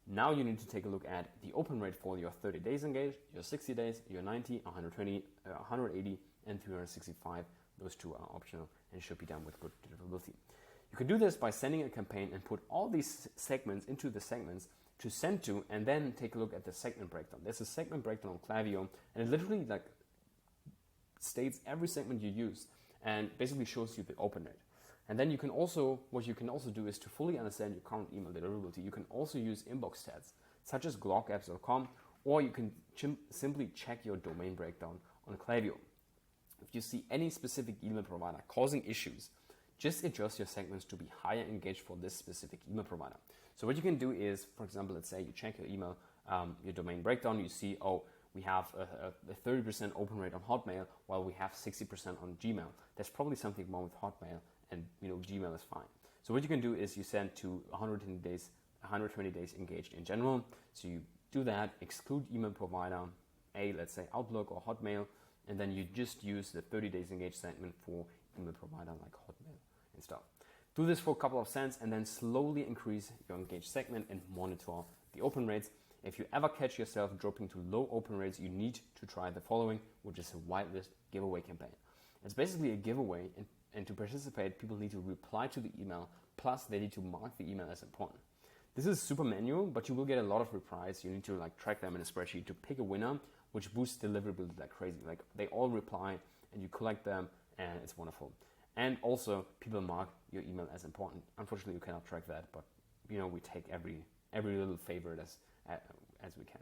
Now you need to take a look at the open rate for your 30 days engaged, your 60 days, your 90, 120, 180, and 365. Those 2 are optional and should be done with good deliverability. You can do this by sending a campaign and put all these segments into the segments to send to, and then take a look at the segment breakdown. There's a segment breakdown on Klaviyo, and it literally states every segment you use and basically shows you the open rate. And then what you can also do is to fully understand your current email deliverability. You can also use inbox stats such as glogapps.com, or you can simply check your domain breakdown on Klaviyo. If you see any specific email provider causing issues, just adjust your segments to be higher engaged for this specific email provider. So what you can do is, for example, let's say you check your email, your domain breakdown, you see, we have a 30% open rate on Hotmail while we have 60% on Gmail. There's probably something wrong with Hotmail, and Gmail is fine. So what you can do is you send to 120 days engaged in general. So you do that, exclude email provider A, let's say Outlook or Hotmail, and then you just use the 30 days engaged segment for email provider like Hotmail and stuff. Do this for a couple of cents and then slowly increase your engaged segment and monitor the open rates. If you ever catch yourself dropping to low open rates, you need to try the following, which is a whitelist giveaway campaign. It's basically a giveaway, and to participate, people need to reply to the email, plus they need to mark the email as important. This is super manual, but you will get a lot of replies. You need to track them in a spreadsheet to pick a winner, which boosts deliverability like crazy. They all reply and you collect them, and it's wonderful. And also, people mark your email as important. Unfortunately, you cannot track that, but we take every little favorite as we can.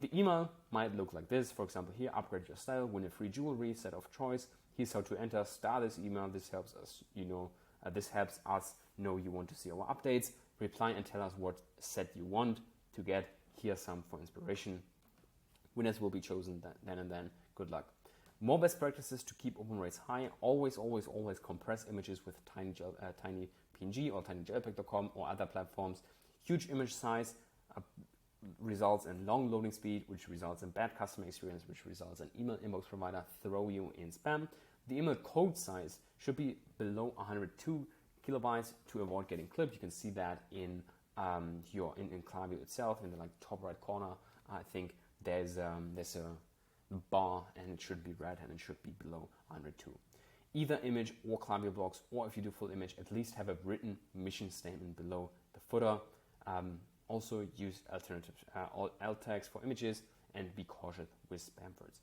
The email might look like this. For example, here, upgrade your style, win a free jewelry set of choice. Here's how to enter, start this email. This helps us, this helps us know you want to see our updates. Reply and tell us what set you want to get. Here's some for inspiration. Winners will be chosen then and then. Good luck. More best practices to keep open rates high. Always compress images with tiny PNG or tinyjpeg.com or other platforms. Huge image size results in long loading speed, which results in bad customer experience, which results in email inbox provider throw you in spam. The email code size should be below 102 kilobytes to avoid getting clipped. You can see that in Klaviyo itself, in the top right corner. I think there's a bar, and it should be red, and it should be below 102. Either image or Klaviyo blocks, or if you do full image, at least have a written mission statement below the footer. Also use alternative alt tags for images, and be cautious with spam words.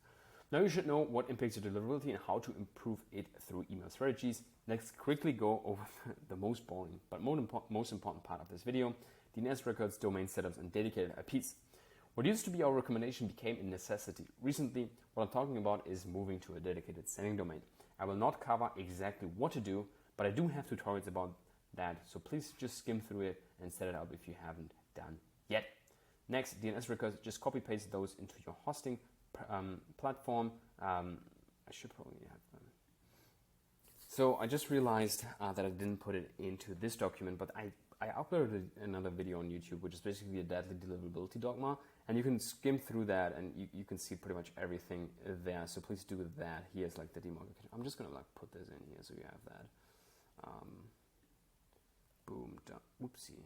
Now you should know what impacts your deliverability and how to improve it through email strategies. Let's quickly go over the most boring but most important part of this video: DNS records, domain setups, and dedicated IPs. What used to be our recommendation became a necessity. Recently, what I'm talking about is moving to a dedicated sending domain. I will not cover exactly what to do, but I do have tutorials about that, so please just skim through it and set it up if you haven't done yet. Next, DNS records, just copy paste those into your hosting platform. I should probably have them. So I just realized that I didn't put it into this document, but I uploaded another video on YouTube, which is basically a deadly deliverability dogma, and you can skim through that and you can see pretty much everything there. So please do that. Here's the demo. I'm just gonna put this in here so you have that. Boom, done. Oopsie.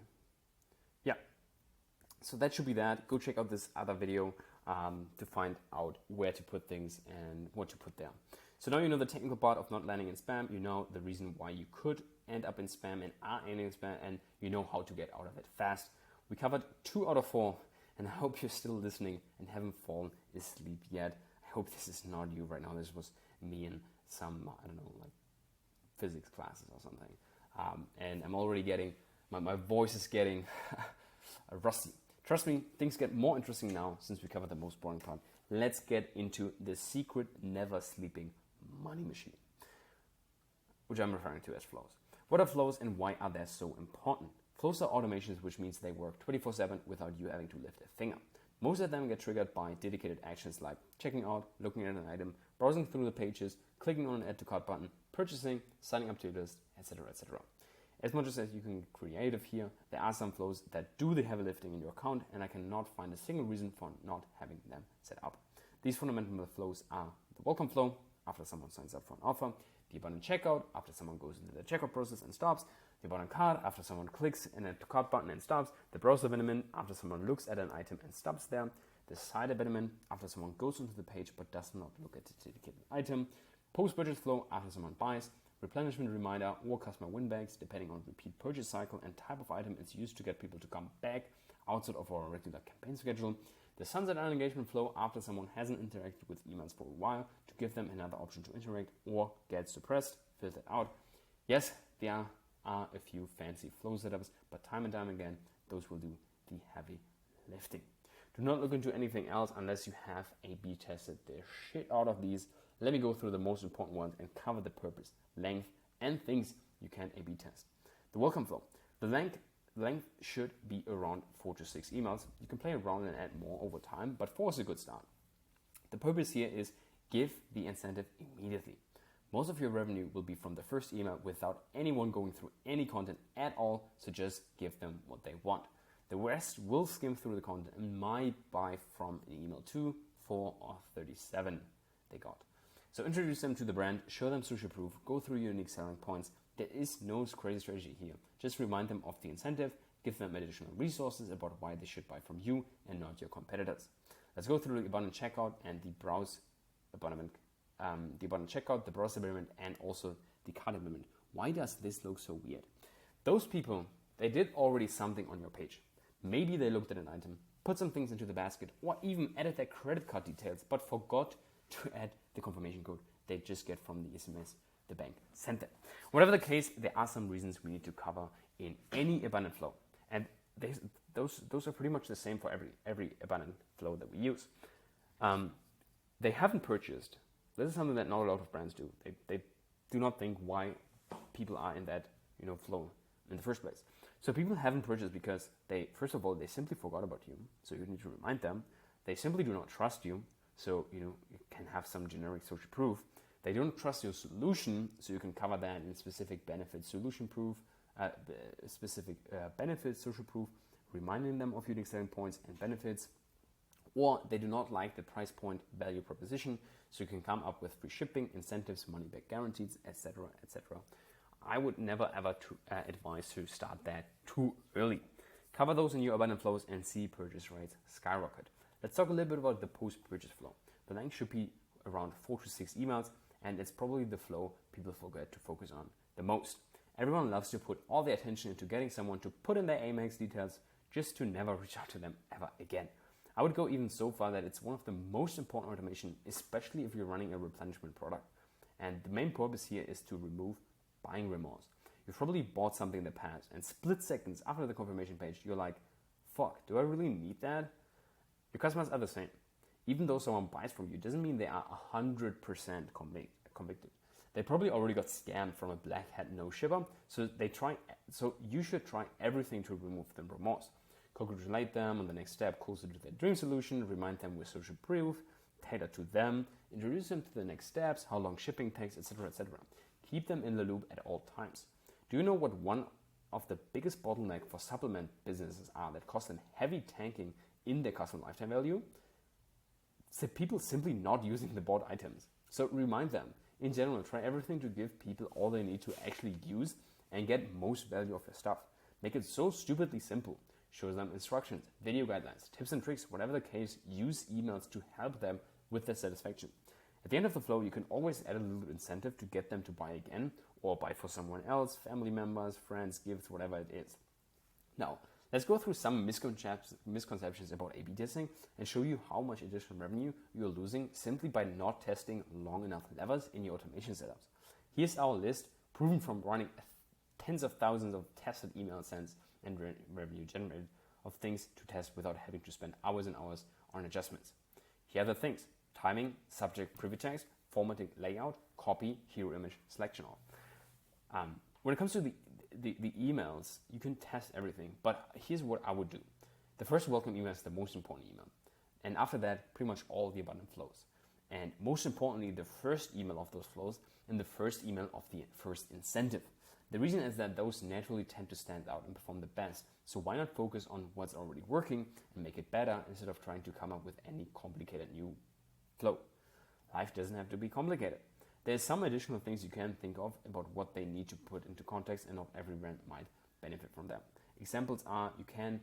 Yeah. So that should be that. Go check out this other video to find out where to put things and what to put there. So now you know the technical part of not landing in spam. You know the reason why you could end up in spam and are ending in spam, and you know how to get out of it fast. We covered 2 out of 4, and I hope you're still listening and haven't fallen asleep yet. I hope this is not you right now. This was me in some, physics classes or something. And I'm already getting, my voice is getting rusty. Trust me, things get more interesting now since we covered the most boring part. Let's get into the secret never sleeping money machine, which I'm referring to as flows. What are flows and why are they so important? Flows are automations, which means they work 24/7 without you having to lift a finger. Most of them get triggered by dedicated actions like checking out, looking at an item, browsing through the pages, clicking on an add to cart button, purchasing, signing up to your list, etc., etc. As much as you can get creative here, there are some flows that do the heavy lifting in your account, and I cannot find a single reason for not having them set up. These fundamental flows are the welcome flow, after someone signs up for an offer; the abandoned checkout, after someone goes into the checkout process and stops; the abandoned cart, after someone clicks an add to cart button and stops; the browser abandonment, after someone looks at an item and stops there; the site abandonment, after someone goes into the page but does not look at the dedicated item; post-purchase flow, after someone buys; replenishment reminder or customer winbacks, depending on repeat purchase cycle and type of item it's used to get people to come back outside of our regular campaign schedule; the sunset and engagement flow, after someone hasn't interacted with emails for a while, to give them another option to interact or get suppressed, filtered out. Yes, there are a few fancy flow setups, but time and time again, those will do the heavy lifting. Do not look into anything else unless you have A/B tested the shit out of these. Let me go through the most important ones and cover the purpose, length, and things you can A/B test. The welcome flow. The length should be around 4 to 6 emails. You can play around and add more over time, but 4 is a good start. The purpose here is give the incentive immediately. Most of your revenue will be from the first email without anyone going through any content at all, so just give them what they want. The rest will skim through the content and might buy from an email 2, 4, or 37 they got. So introduce them to the brand, show them social proof, go through your unique selling points. There is no crazy strategy here. Just remind them of the incentive, give them additional resources about why they should buy from you and not your competitors. Let's go through the abandoned checkout and the browse abandonment, the abandoned checkout, the browse abandonment, and also the cart abandonment. Why does this look so weird? Those people, they did already something on your page. Maybe they looked at an item, put some things into the basket, or even added their credit card details, but forgot to add the confirmation code they just get from the SMS the bank sent them. Whatever the case, there are some reasons we need to cover in any abandoned flow. And those are pretty much the same for every abundant flow that we use. They haven't purchased. This is something that not a lot of brands do. They do not think why people are in that flow in the first place. So people haven't purchased because first of all, they simply forgot about you. So you need to remind them. They simply do not trust you. So you can have some generic social proof. They don't trust your solution. So you can cover that in specific benefit solution proof, specific benefits social proof, reminding them of unique selling points and benefits. Or they do not like the price point value proposition. So you can come up with free shipping, incentives, money back guarantees, etc., etc. I would never ever advise to start that too early. Cover those in your abundant flows and see purchase rates skyrocket. Let's talk a little bit about the post-purchase flow. The length should be around 4 to 6 emails, and it's probably the flow people forget to focus on the most. Everyone loves to put all their attention into getting someone to put in their Amex details just to never reach out to them ever again. I would go even so far that it's one of the most important automation, especially if you're running a replenishment product. And the main purpose here is to remove buying remorse. You've probably bought something in the past, and split seconds after the confirmation page, you're like, fuck, do I really need that? Your customers are the same. Even though someone buys from you, doesn't mean they are 100% convicted. They probably already got scammed from a black hat no shipper, so you should try everything to remove the remorse. Congratulate them on the next step closer to their dream solution, remind them with social proof, tailor to them, introduce them to the next steps, how long shipping takes, etc., etc. Keep them in the loop at all times. Do you know what one of the biggest bottlenecks for supplement businesses are that cost them heavy tanking in their customer lifetime value? So people simply not using the bought items. So remind them. In general, try everything to give people all they need to actually use and get most value of their stuff. Make it so stupidly simple. Show them instructions, video guidelines, tips and tricks, whatever the case. Use emails to help them with their satisfaction. At the end of the flow, you can always add a little incentive to get them to buy again or buy for someone else, family members, friends, gifts, whatever it is. Now, let's go through some misconceptions about A/B testing and show you how much additional revenue you're losing simply by not testing long enough levers in your automation setups. Here's our list, proven from running tens of thousands of tested email sends and revenue generated of things to test without having to spend hours and hours on adjustments. Here are the things: timing, subject, privy text, formatting, layout, copy, hero image, selection all. When it comes to the emails, you can test everything, but here's what I would do. The first welcome email is the most important email. And after that, pretty much all the abundant flows. And most importantly, the first email of those flows and the first email of the first incentive. The reason is that those naturally tend to stand out and perform the best. So why not focus on what's already working and make it better instead of trying to come up with any complicated new flow? Life doesn't have to be complicated. There's some additional things you can think of about what they need to put into context, and not every brand might benefit from them. Examples are you can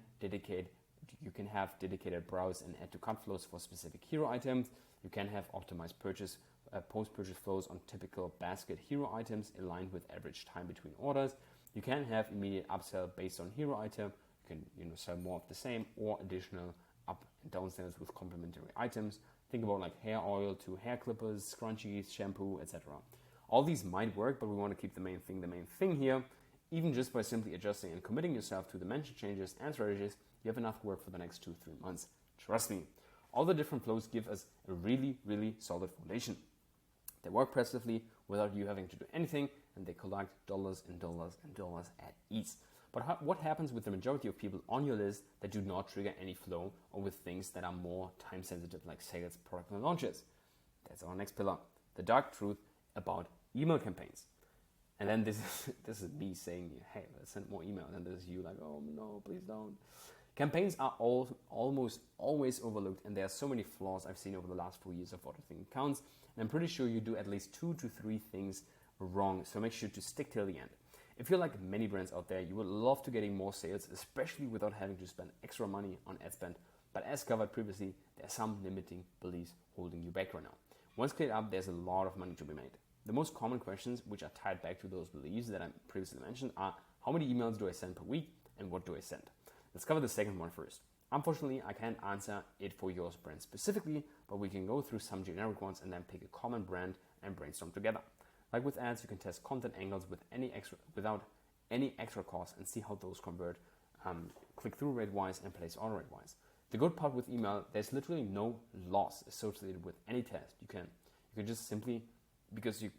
have dedicated browse and add to cart flows for specific hero items. You can have optimized post-purchase flows on typical basket hero items aligned with average time between orders. You can have immediate upsell based on hero item. You can sell more of the same, or additional up and down sales with complementary items. Think about like hair oil to hair clippers, scrunchies, shampoo, etc. All these might work, but we want to keep the main thing here. Even just by simply adjusting and committing yourself to the mentioned changes and strategies, you have enough work for the next 2-3 months. Trust me. All the different flows give us a really, really solid foundation. They work pressively without you having to do anything, and they collect dollars and dollars and dollars at ease. But what happens with the majority of people on your list that do not trigger any flow, or with things that are more time sensitive like sales, product and launches? That's our next pillar, the dark truth about email campaigns. And then this is me saying, hey, let's send more email. And this is you like, oh no, please don't. Campaigns are almost always overlooked, and there are so many flaws I've seen over the last 4 years of auditing accounts. And I'm pretty sure you do at least 2 to 3 things wrong, so make sure to stick till the end. If you're like many brands out there, you would love to getting more sales, especially without having to spend extra money on ad spend. But as covered previously, there are some limiting beliefs holding you back right now. Once cleared up, there's a lot of money to be made. The most common questions, which are tied back to those beliefs that I previously mentioned, are how many emails do I send per week and what do I send? Let's cover the second one first. Unfortunately, I can't answer it for your brand specifically, but we can go through some generic ones and then pick a common brand and brainstorm together. Like with ads, you can test content angles without any extra cost and see how those convert click-through rate-wise and place order rate-wise. The good part with email, there's literally no loss associated with any test. You can just simply, because you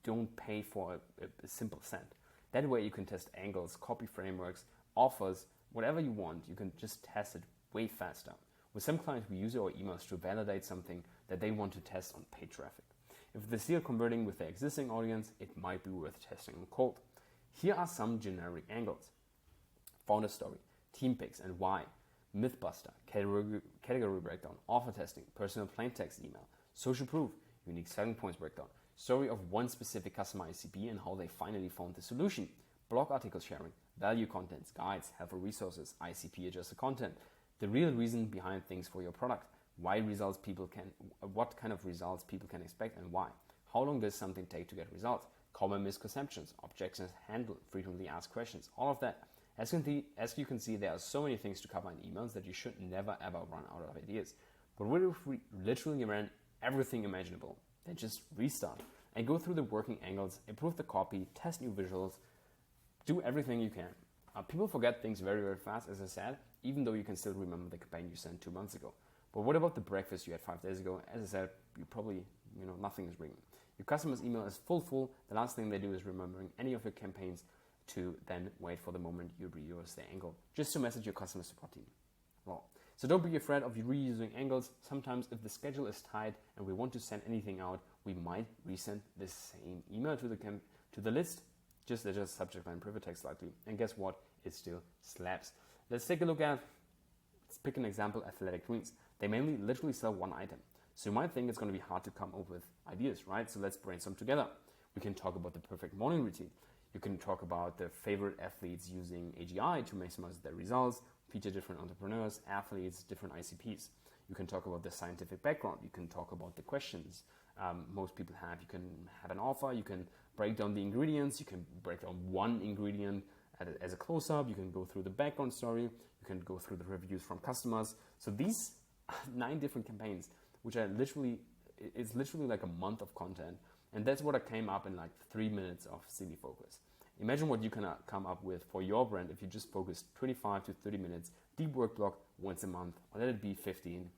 don't pay for a simple send. That way you can test angles, copy frameworks, offers, whatever you want. You can just test it way faster. With some clients, we use our emails to validate something that they want to test on paid traffic. If they're still converting with their existing audience, it might be worth testing on cold. Here are some generic angles: founder story, team picks and why, mythbuster, category breakdown, offer testing, personal plain text email, social proof, unique selling points breakdown, story of one specific customer ICP and how they finally found the solution, blog article sharing, value contents, guides, helpful resources, ICP adjusted content, the real reason behind things for your product, what kind of results people can expect and why, how long does something take to get results, common misconceptions, objections handled, frequently asked questions, all of that. As you can see, there are so many things to cover in emails that you should never ever run out of ideas. But what if we literally ran everything imaginable? Then just restart and go through the working angles, improve the copy, test new visuals, do everything you can. People forget things very, very fast, as I said, even though you can still remember the campaign you sent 2 months ago. But what about the breakfast you had 5 days ago? As I said, you probably, nothing is ringing. Your customer's email is full. The last thing they do is remembering any of your campaigns to then wait for the moment you reuse the angle, just to message your customer support team. Well, so don't be afraid of reusing angles. Sometimes if the schedule is tight and we want to send anything out, we might resend the same email to the list, just adjust subject line private text slightly. And guess what? It still slaps. Let's take a look at, let's pick an example, Athletic Greens. They mainly literally sell one item. So you might think it's going to be hard to come up with ideas, right? So let's brainstorm together. We can talk about the perfect morning routine. You can talk about the favorite athletes using AGI to maximize their results, feature different entrepreneurs, athletes, different ICPs. You can talk about the scientific background. You can talk about the questions most people have. You can have an offer. You can break down the ingredients. You can break down one ingredient as a close-up. You can go through the background story. You can go through the reviews from customers. So these 9 different campaigns, which are it's literally like a month of content. And that's what I came up in like 3 minutes of silly focus. Imagine what you can come up with for your brand if you just focus 25 to 30 minutes, deep work block once a month, or let it be 15.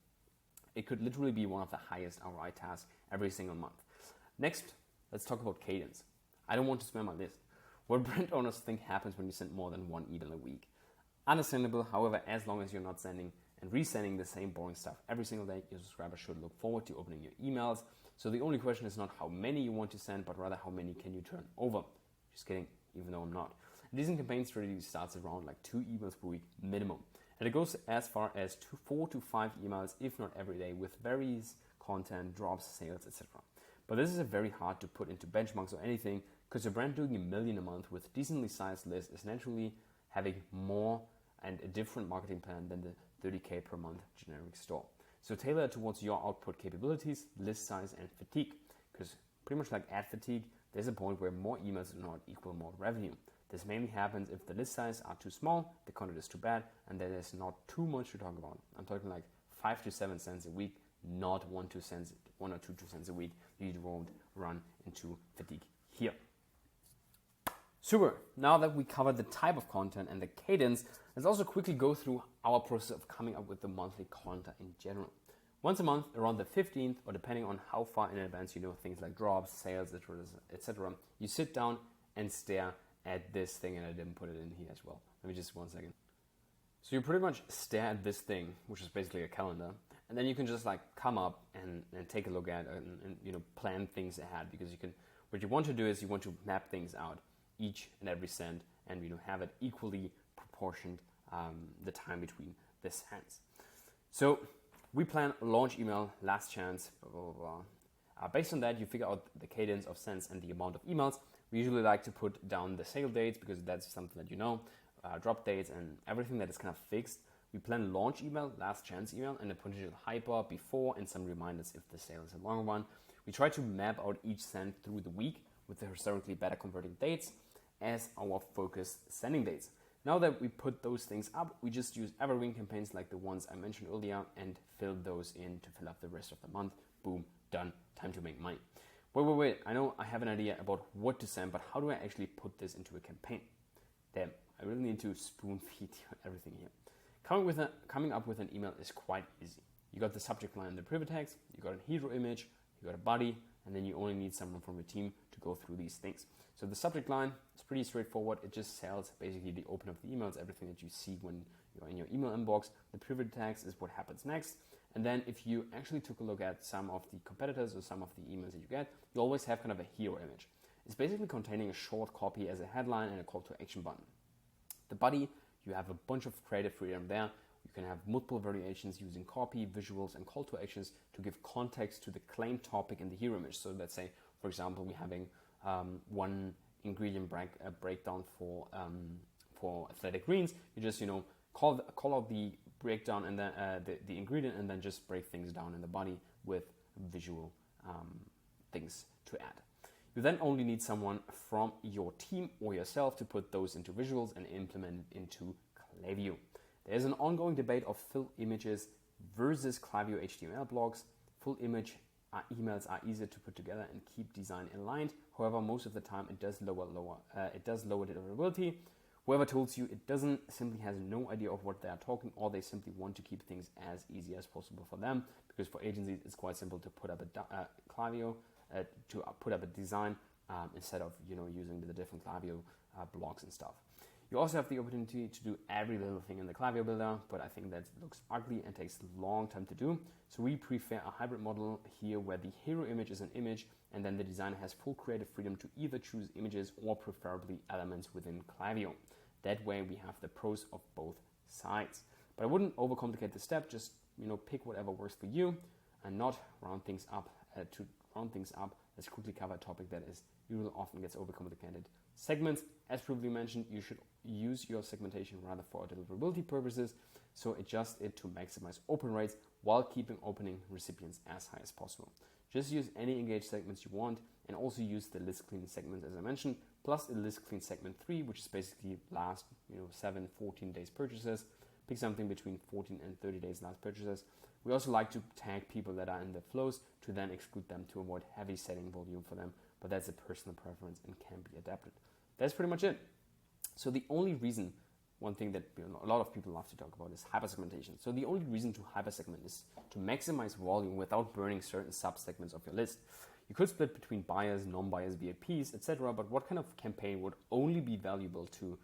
It could literally be one of the highest ROI tasks every single month. Next, let's talk about cadence. I don't want to spam my list. What brand owners think happens when you send more than one email a week? Understandable, however, as long as you're not sending and resending the same boring stuff every single day, your subscribers should look forward to opening your emails. So the only question is not how many you want to send, but rather how many can you turn over. Just kidding, even though I'm not. A decent campaign strategy starts around like 2 emails per week minimum. And it goes as far as 4 to 5 emails, if not every day, with various content, drops, sales, etc. But this is very hard to put into benchmarks or anything, because your brand doing $1 million a month with decently sized lists is naturally having more and a different marketing plan than the $30K per month generic store. So tailor it towards your output capabilities, list size, and fatigue. Because pretty much like ad fatigue, there's a point where more emails do not equal more revenue. This mainly happens if the list size are too small, the content is too bad, and there is not too much to talk about. I'm talking like 5 to 7 cents a week, not 1 or 2 cents a week. You won't run into fatigue here. Super. Now that we covered the type of content and the cadence, let's also quickly go through our process of coming up with the monthly content in general. Once a month, around the 15th, or depending on how far in advance you know things like drops, sales, etc., you sit down and stare at this thing, and I didn't put it in here as well. Let me just 1 second. So you pretty much stare at this thing, which is basically a calendar, and then you can just like come up and take a look at it and plan things ahead, because what you want to do is you want to map things out, each and every cent, and have it equally proportioned the time between the cents. So we plan launch email, last chance, blah, blah, blah. Based on that, you figure out the cadence of cents and the amount of emails. We usually like to put down the sale dates because that's something that drop dates and everything that is kind of fixed. We plan launch email, last chance email, and a potential hyper before and some reminders if the sale is a longer one. We try to map out each cent through the week with the historically better converting dates as our focused sending dates. Now that we put those things up, we just use evergreen campaigns like the ones I mentioned earlier and fill those in to fill up the rest of the month. Boom, done, time to make money. Wait, I know I have an idea about what to send, but how do I actually put this into a campaign? Damn, I really need to spoon feed you everything here. Coming up with an email is quite easy. You got the subject line and the pivot text, you got a hero image, you got a body, and then you only need someone from your team to go through these things. So the subject line is pretty straightforward. It just sells basically the open of the emails, everything that you see when you're in your email inbox. The pivot text is what happens next. And then if you actually took a look at some of the competitors or some of the emails that you get, you always have kind of a hero image. It's basically containing a short copy as a headline and a call to action button. The body, you have a bunch of creative freedom there. You can have multiple variations using copy, visuals, and call to actions to give context to the claimed topic in the hero image. So let's say, for example, we're having one ingredient breakdown for athletic greens. You just call out the breakdown and then the ingredient, and then just break things down in the body with visual things to add. You then only need someone from your team or yourself to put those into visuals and implement it into Klaviyo. There's an ongoing debate of full images versus Klaviyo HTML blocks. Full image emails are easier to put together and keep design aligned. However, most of the time it does lower deliverability. Whoever tells you it doesn't simply has no idea of what they are talking, or they simply want to keep things as easy as possible for them. Because for agencies, it's quite simple to put up a Klaviyo, to put up a design instead of using the different Klaviyo blocks and stuff. You also have the opportunity to do every little thing in the Klaviyo builder, but I think that looks ugly and takes a long time to do. So we prefer a hybrid model here where the hero image is an image, and then the designer has full creative freedom to either choose images or preferably elements within Klaviyo. That way we have the pros of both sides. But I wouldn't overcomplicate the step, just pick whatever works for you and not round things up. To round things up, let's quickly cover a topic that is usually often gets overcomplicated. Segments, as previously mentioned, you should use your segmentation rather for deliverability purposes, so adjust it to maximize open rates while keeping opening recipients as high as possible. Just use any engaged segments you want, and also use the list clean segments as I mentioned, plus a list clean segment 3, which is basically last 7, 14 days purchases. Pick something between 14 and 30 days last purchases. We also like to tag people that are in the flows to then exclude them to avoid heavy setting volume for them, but that's a personal preference and can be adapted. That's pretty much it. So the only reason, one thing that a lot of people love to talk about is hypersegmentation. So the only reason to hypersegment is to maximize volume without burning certain subsegments of your list. You could split between buyers, non-buyers, VIPs, etc. But what kind of campaign would only be valuable to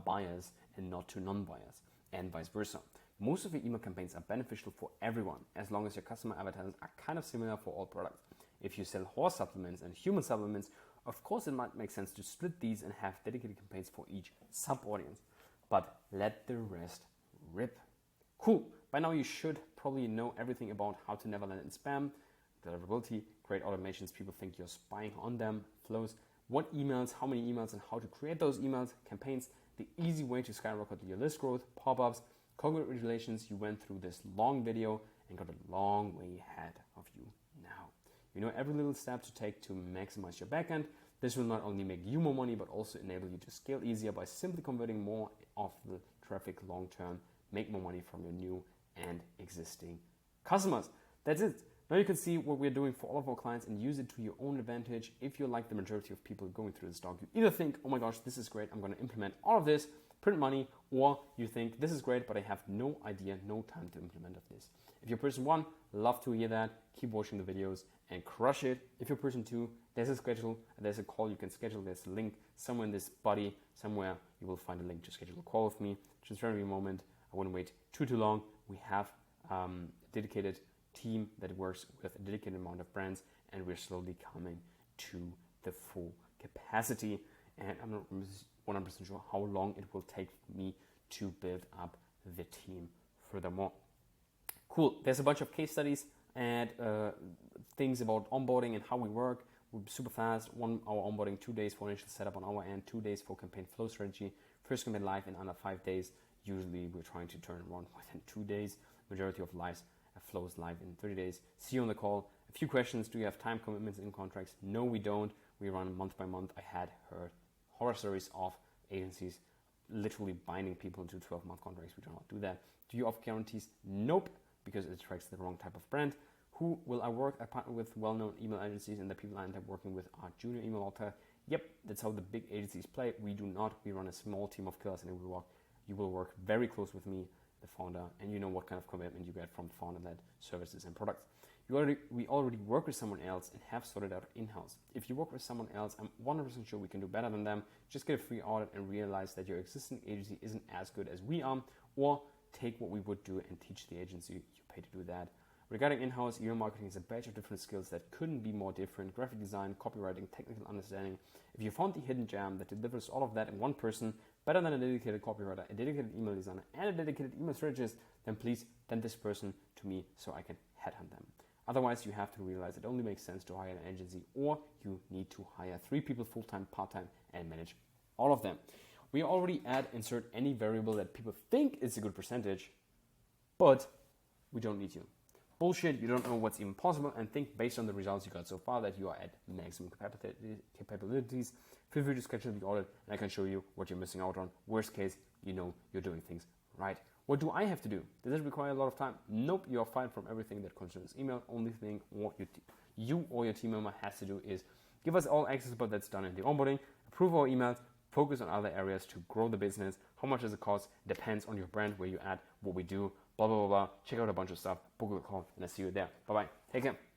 buyers and not to non-buyers, and vice versa? Most of your email campaigns are beneficial for everyone as long as your customer avatars are kind of similar for all products. If you sell horse supplements and human supplements, of course it might make sense to split these and have dedicated campaigns for each sub-audience. But let the rest rip. Cool. By now you should probably know everything about how to never land in spam, deliverability, create automations people think you're spying on them, flows, what emails, how many emails, and how to create those emails, campaigns, the easy way to skyrocket your list growth, pop-ups. Congratulations, you went through this long video and got a long way ahead of you now. You know every little step to take to maximize your backend. This will not only make you more money, but also enable you to scale easier by simply converting more of the traffic long term, make more money from your new and existing customers. That's it. Now you can see what we're doing for all of our clients and use it to your own advantage. If you're like the majority of people going through this doc, you either think, oh my gosh, this is great, I'm going to implement all of this, print money, or you think this is great, but I have no idea, no time to implement of this. If you're person 1, love to hear that. Keep watching the videos and crush it. If you're person 2, there's a schedule, there's a call you can schedule, there's a link somewhere in this body, somewhere you will find a link to schedule a call with me. Just for every moment, I wouldn't wait too long. We have a dedicated team that works with a dedicated amount of brands, and we're slowly coming to the full capacity. And I'm not 100% sure how long it will take me to build up the team furthermore. Cool. There's a bunch of case studies and things about onboarding and how we work. We're super fast. 1 hour onboarding, 2 days for initial setup on our end, 2 days for campaign flow strategy. First campaign live in under 5 days. Usually we're trying to turn around within 2 days. Majority of lives flows live in 30 days. See you on the call. A few questions. Do you have time commitments in contracts? No, we don't. We run month by month. I had heard horror stories of agencies literally binding people into 12-month contracts. We do not do that. Do you offer guarantees? Nope, because it attracts the wrong type of brand. Who will I work? I partner with well-known email agencies, and the people I end up working with are junior email author. Yep, that's how the big agencies play. We do not. We run a small team of killers, and you will work very close with me, the founder, and you know what kind of commitment you get from the founder-led services and products. We already work with someone else and have sorted out in-house. If you work with someone else, I'm 100% sure we can do better than them. Just get a free audit and realize that your existing agency isn't as good as we are, or take what we would do and teach the agency you pay to do that. Regarding in-house, email marketing is a batch of different skills that couldn't be more different: graphic design, copywriting, technical understanding. If you found the hidden gem that delivers all of that in one person, better than a dedicated copywriter, a dedicated email designer, and a dedicated email strategist, then please send this person to me so I can headhunt them. Otherwise, you have to realize it only makes sense to hire an agency, or you need to hire 3 people full-time, part-time, and manage all of them. We already insert any variable that people think is a good percentage, but we don't need you. Bullshit, you don't know what's even possible, and think based on the results you got so far that you are at maximum capabilities. Feel free to schedule the audit, and I can show you what you're missing out on. Worst case, you know you're doing things right. What do I have to do? Does it require a lot of time? Nope, you are fine from everything that concerns email. Only thing you or your team member has to do is give us all access, but that's done in the onboarding. Approve our emails. Focus on other areas to grow the business. How much does it cost? Depends on your brand, where you at, what we do, blah, blah, blah, blah. Check out a bunch of stuff. Book a call, and I'll see you there. Bye-bye. Take care.